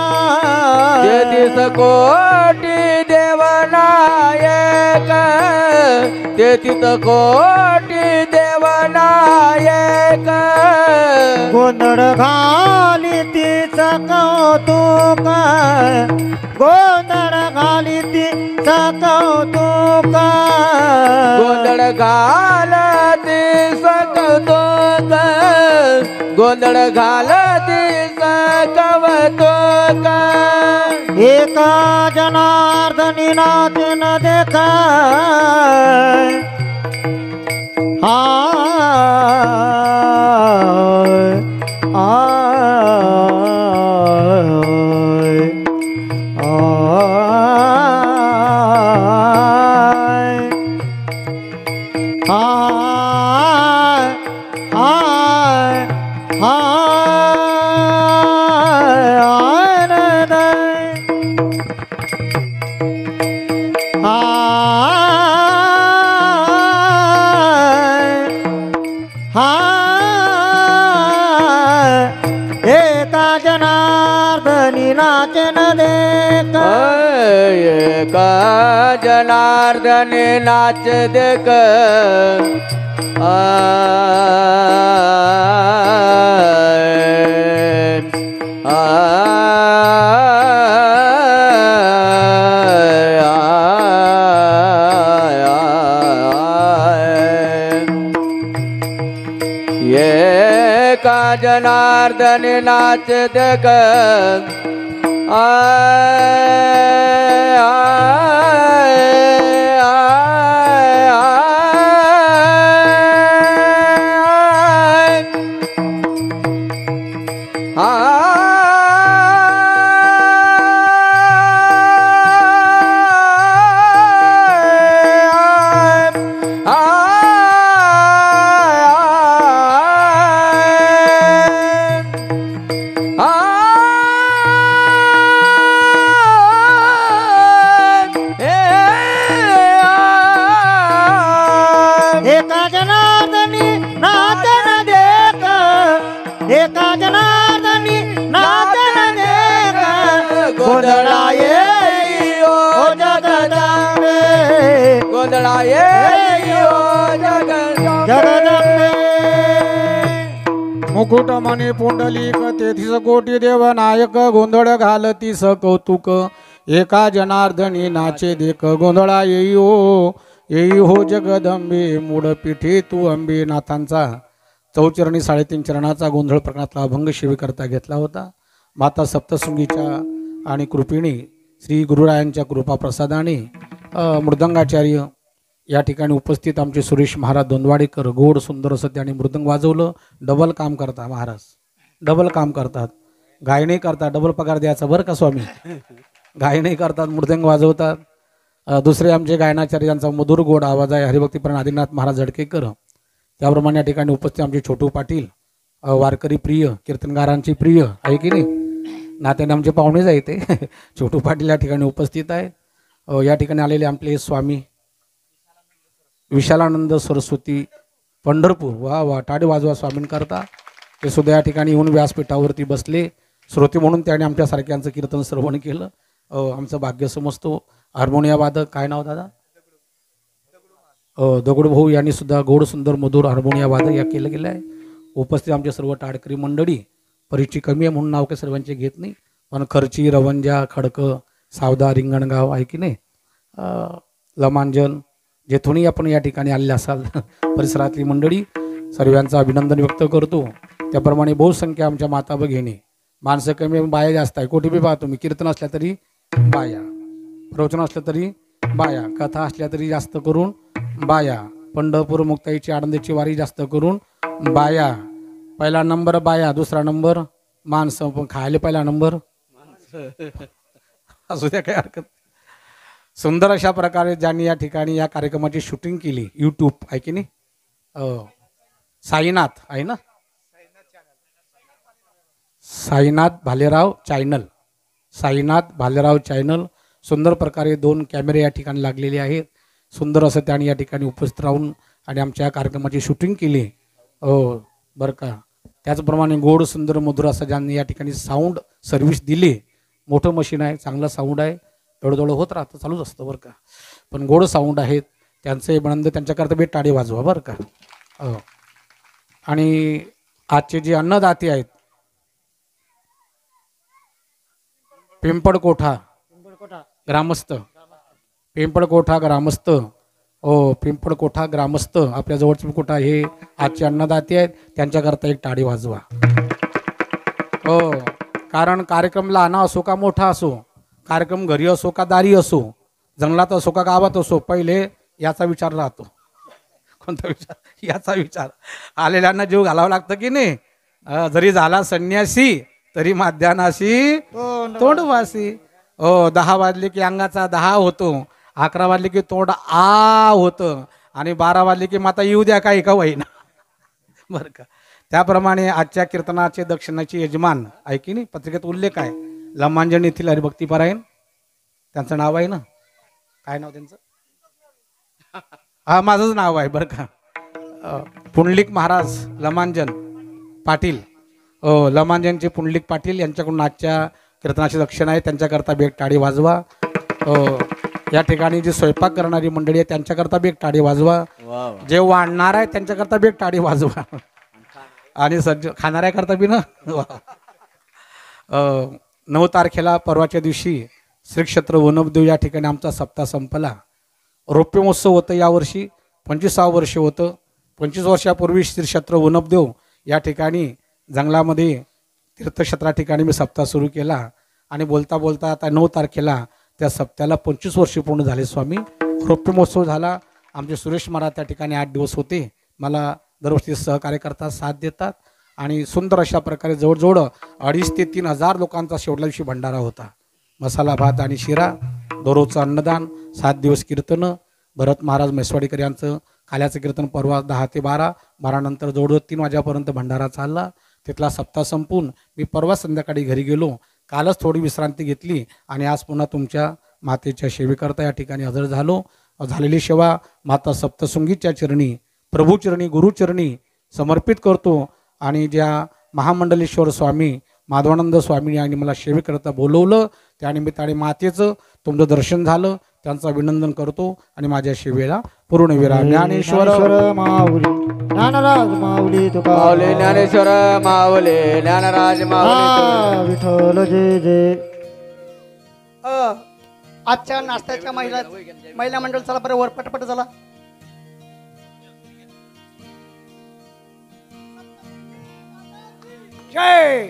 33 कोटी देवनायका, 33 कोटी देवनायका. गोंधळ घाली तिचा कौतुक, गोंधळ घाली तिचा कौतुक, गोंधळ घालती सकौतुक, गोंधळ घालती सकौतुक. एका जनार्दनी नाचन देखा, एका जनार्दनी नाचन देखा, एका जनार्दनी नाच देख. एका जनार्दनी नाच देख. एका जनार्दनी नाचन देखा, एका जनार्दनी नाचन देखा. गोंधळा येई ओ जगदंबे, गोंधळा येई ओ जगदंबे. मुकुटमणी पुंडलिक 33 कोटी देवनायक, गोंधळ घालतीस कौतुक. एका जनार्दनी नाचे देख, गोंधळा येई हो जगदंबे. मूड पिठे तू अंबे. नाथांचा चौचरणी 3.5 चरणाचा गोंधळ प्रकरणातला अभंग शिवेकरता घेतला होता. माता सप्तशृंगीच्या आणि कृपिणी श्री गुरुरायांच्या कृपा प्रसादाने मृदंगाचार्य या ठिकाणी उपस्थित आमचे सुरेश महाराज दोंदवाडेकर गोड सुंदर असं त्यांनी मृदंग वाजवलं. डबल काम करता महाराज, डबल काम करतात. गायने करतात, डबल पगार द्यायचा बरं का स्वामी. गायने करतात, मृदंग वाजवतात. दुसरे आमचे गायनाचार्य यांचा मधुर गोड आवाज आहे हरिभक्तीपरायण आदिनाथ महाराज झडकेकर. त्याप्रमाणे या ठिकाणी उपस्थित आमचे छोटू पाटील वारकरी प्रिय कीर्तनगारांचे प्रिय आहे की नाही, नात्याने आमचे पाहुणेच आहे ते छोटू पाटील या ठिकाणी उपस्थित आहे। या ठिकाणी आलेले आपले स्वामी विशालानंद सरस्वती पंढरपूर, वा वा टाळे वाजवा स्वामींकरता, ते सुद्धा या ठिकाणी येऊन व्यासपीठावरती बसले, श्रोते म्हणून त्याने आमच्यासारख्यांचं कीर्तन श्रवण केलं, आमचं भाग्य समजतो। हार्मोनिया वादक काय नाव दादा, दगडू भाऊ यांनी सुद्धा गोड सुंदर मधुर हार्मोनिया वादक या केलं गेलं आहे। उपस्थित आमचे सर्व टाळकरी मंडळी, परिचय कमी आहे म्हणून नाव काही सर्वांचे घेत नाही, पण खर्ची, रवंजा, खडकं, सावदा, रिंगणगाव आहे की नाही, लमांजन, जेथूनही आपण या ठिकाणी आलेले असाल परिसरातली मंडळी सर्वांचं अभिनंदन व्यक्त करतो। त्याप्रमाणे बहुसंख्या आमच्या माता भगिनी, माणसं कमी बाया जास्त आहे, कुठे बी पाहतो मी, कीर्तन असल्या तरी बाया, प्रवचन असलं तरी बाया, कथा असल्या तरी जास्त करून बाया, पंढरपूर मुक्ताईची आनंदीची वारी जास्त करून बाया, पहिला नंबर बाया, दुसरा नंबर माणसं, पण खायला पहिला नंबर असू द्या, काही हरकत। सुंदर अशा प्रकारे ज्यांनी या ठिकाणी या कार्यक्रमाची शूटिंग केली, यूट्यूब आहे की नाही, साईनाथ आहे ना, साईनाथ भालेराव चॅनल, साईनाथ भालेराव चॅनल, सुंदर प्रकारे 2 कॅमेरे या ठिकाणी लागलेले आहेत। सुंदर असं त्यांनी या ठिकाणी उपस्थित राहून आणि आमच्या कार्यक्रमाची शूटिंग केली, बरं का। त्याचप्रमाणे गोड सुंदर मधुर असं ज्यांनी या ठिकाणी साऊंड सर्व्हिस दिली, मोठं मशीन आहे, चांगलं साऊंड आहे, थोडं होत राहतं, चालूच असतं बरं का, पण गोड साऊंड आहेत त्यांचे आनंद, त्यांच्याकरता बी टाळे वाजवा बरं का। आणि आजचे जे अन्नदाते आहेत, पिंपळकोठा ग्रामस्थ, पिंपळकोठा ग्रामस्थ, पिंपळकोठा ग्रामस्थ आपल्या जवळचे कोठा हे आजचे अन्नदाते आहेत, त्यांच्याकरता एक टाळी वाजवा। कारण कार्यक्रम लहान असो का मोठा असो, कार्यक्रम घरी असो का दारी असो, जंगलात असो का गावात असो, पहिले याचा विचार राहतो। कोणता विचार? याचा विचार। आलेल्यांना जीव घालावं लागतं की नाही, जरी झाला संन्यासी तरी माध्यानाशी तोंडवासी। 10 वाजले की अंगाचा 10 होतो, 11 वाजले की तोंड आ होतं, आणि 12 वाजले की माता येऊ द्या काही का होईना बरं का। त्याप्रमाणे आजच्या कीर्तनाचे दक्षिणाचे यजमान आहे की नाही, पत्रिकेत उल्लेख आहे, लमांजन येथील हरिभक्तीपरायण, त्यांचं नाव आहे ना, काय नाव त्यांचं, हा माझंच नाव आहे बरं का, पुंडलिक महाराज लमांजन पाटील, लमांजनचे पुंडलिक पाटील यांच्याकडून आजच्या कीर्तनाची दक्षिणा आहे, त्यांच्याकरता बी एक टाळी वाजवा। या ठिकाणी जी स्वयंपाक करणारी मंडळी आहे त्यांच्याकरता बी एक टाळी वाजवा, जे वाढणार आहे त्यांच्याकरता बी एक टाळी वाजवा, आणि सज्ज खाणाऱ्याकरता बी ना। 9 तारखेला परवाच्या दिवशी श्री क्षेत्र वनपदेव या ठिकाणी आमचा सप्ताह संपला। रौप्य महोत्सव होतं यावर्षी, 25वे वर्ष होतं। 25 वर्षापूर्वी श्री क्षेत्र वनपदेव या ठिकाणी जंगलामध्ये तीर्थक्षेत्रा ठिकाणी मी सप्ताह सुरू केला, आणि बोलता बोलता आता 9 तारखेला त्या सप्त्याला 25 वर्ष पूर्ण झाले स्वामी। रौप्य महोत्सव झाला, आमचे सुरेश महाराज त्या ठिकाणी 8 दिवस होते, मला दरवर्षी सहकार्य करतात, साथ देतात, आणि सुंदर अशा प्रकारे जवळजवळ 2,500 ते 3,000 लोकांचा शेवटल्या दिवशी भंडारा होता। मसाला भात आणि शिरा, दररोजचं अन्नदान, 7 दिवस कीर्तन, भरत महाराज मैसवाडीकर यांचं काल्याचं कीर्तन परवा 10 ते 12, 12 नंतर जवळजवळ 3 वाजेपर्यंत भंडारा चालला। तिथला सप्ताह संपून मी परवा संध्याकाळी घरी गेलो, कालच थोडी विश्रांती घेतली, आणि आज पुन्हा तुमच्या मातेच्या सेवेकरता या ठिकाणी हजर झालो। झालेली सेवा माता सप्तशृंगीच्या चरणी, प्रभूचरणी, गुरुचरणी समर्पित करतो, आणि ज्या महामंडलेश्वर स्वामी माधवानंद स्वामींनी आणि मला सेवेकरता बोलवलं, त्यानिमित्ताने मातेचं तुमचं दर्शन झालं, त्यांचं अभिनंदन करतो, आणि माझ्या सेवेला पूर्ण विराम। ज्ञानेश्वर माऊली ज्ञानराज माऊली तुका माऊली ज्ञानेश्वर माऊली ज्ञानराज माऊली विठ्ठल जय जय। आजच्या नाश्त्याच्या महिला मंडळ, चला बरं वर पटपट झाला। जय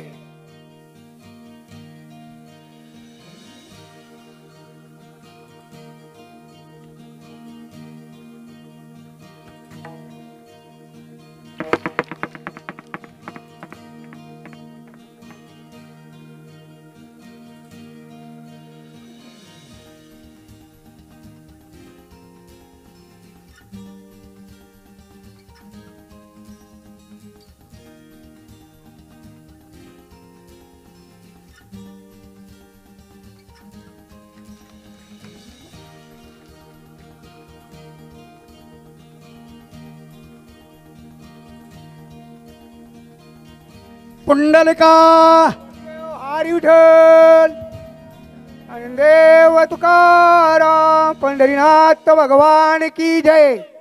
पुंडलिका हरी विठ्ठल देव तुकाराम पंढरीनाथ भगवान की जय.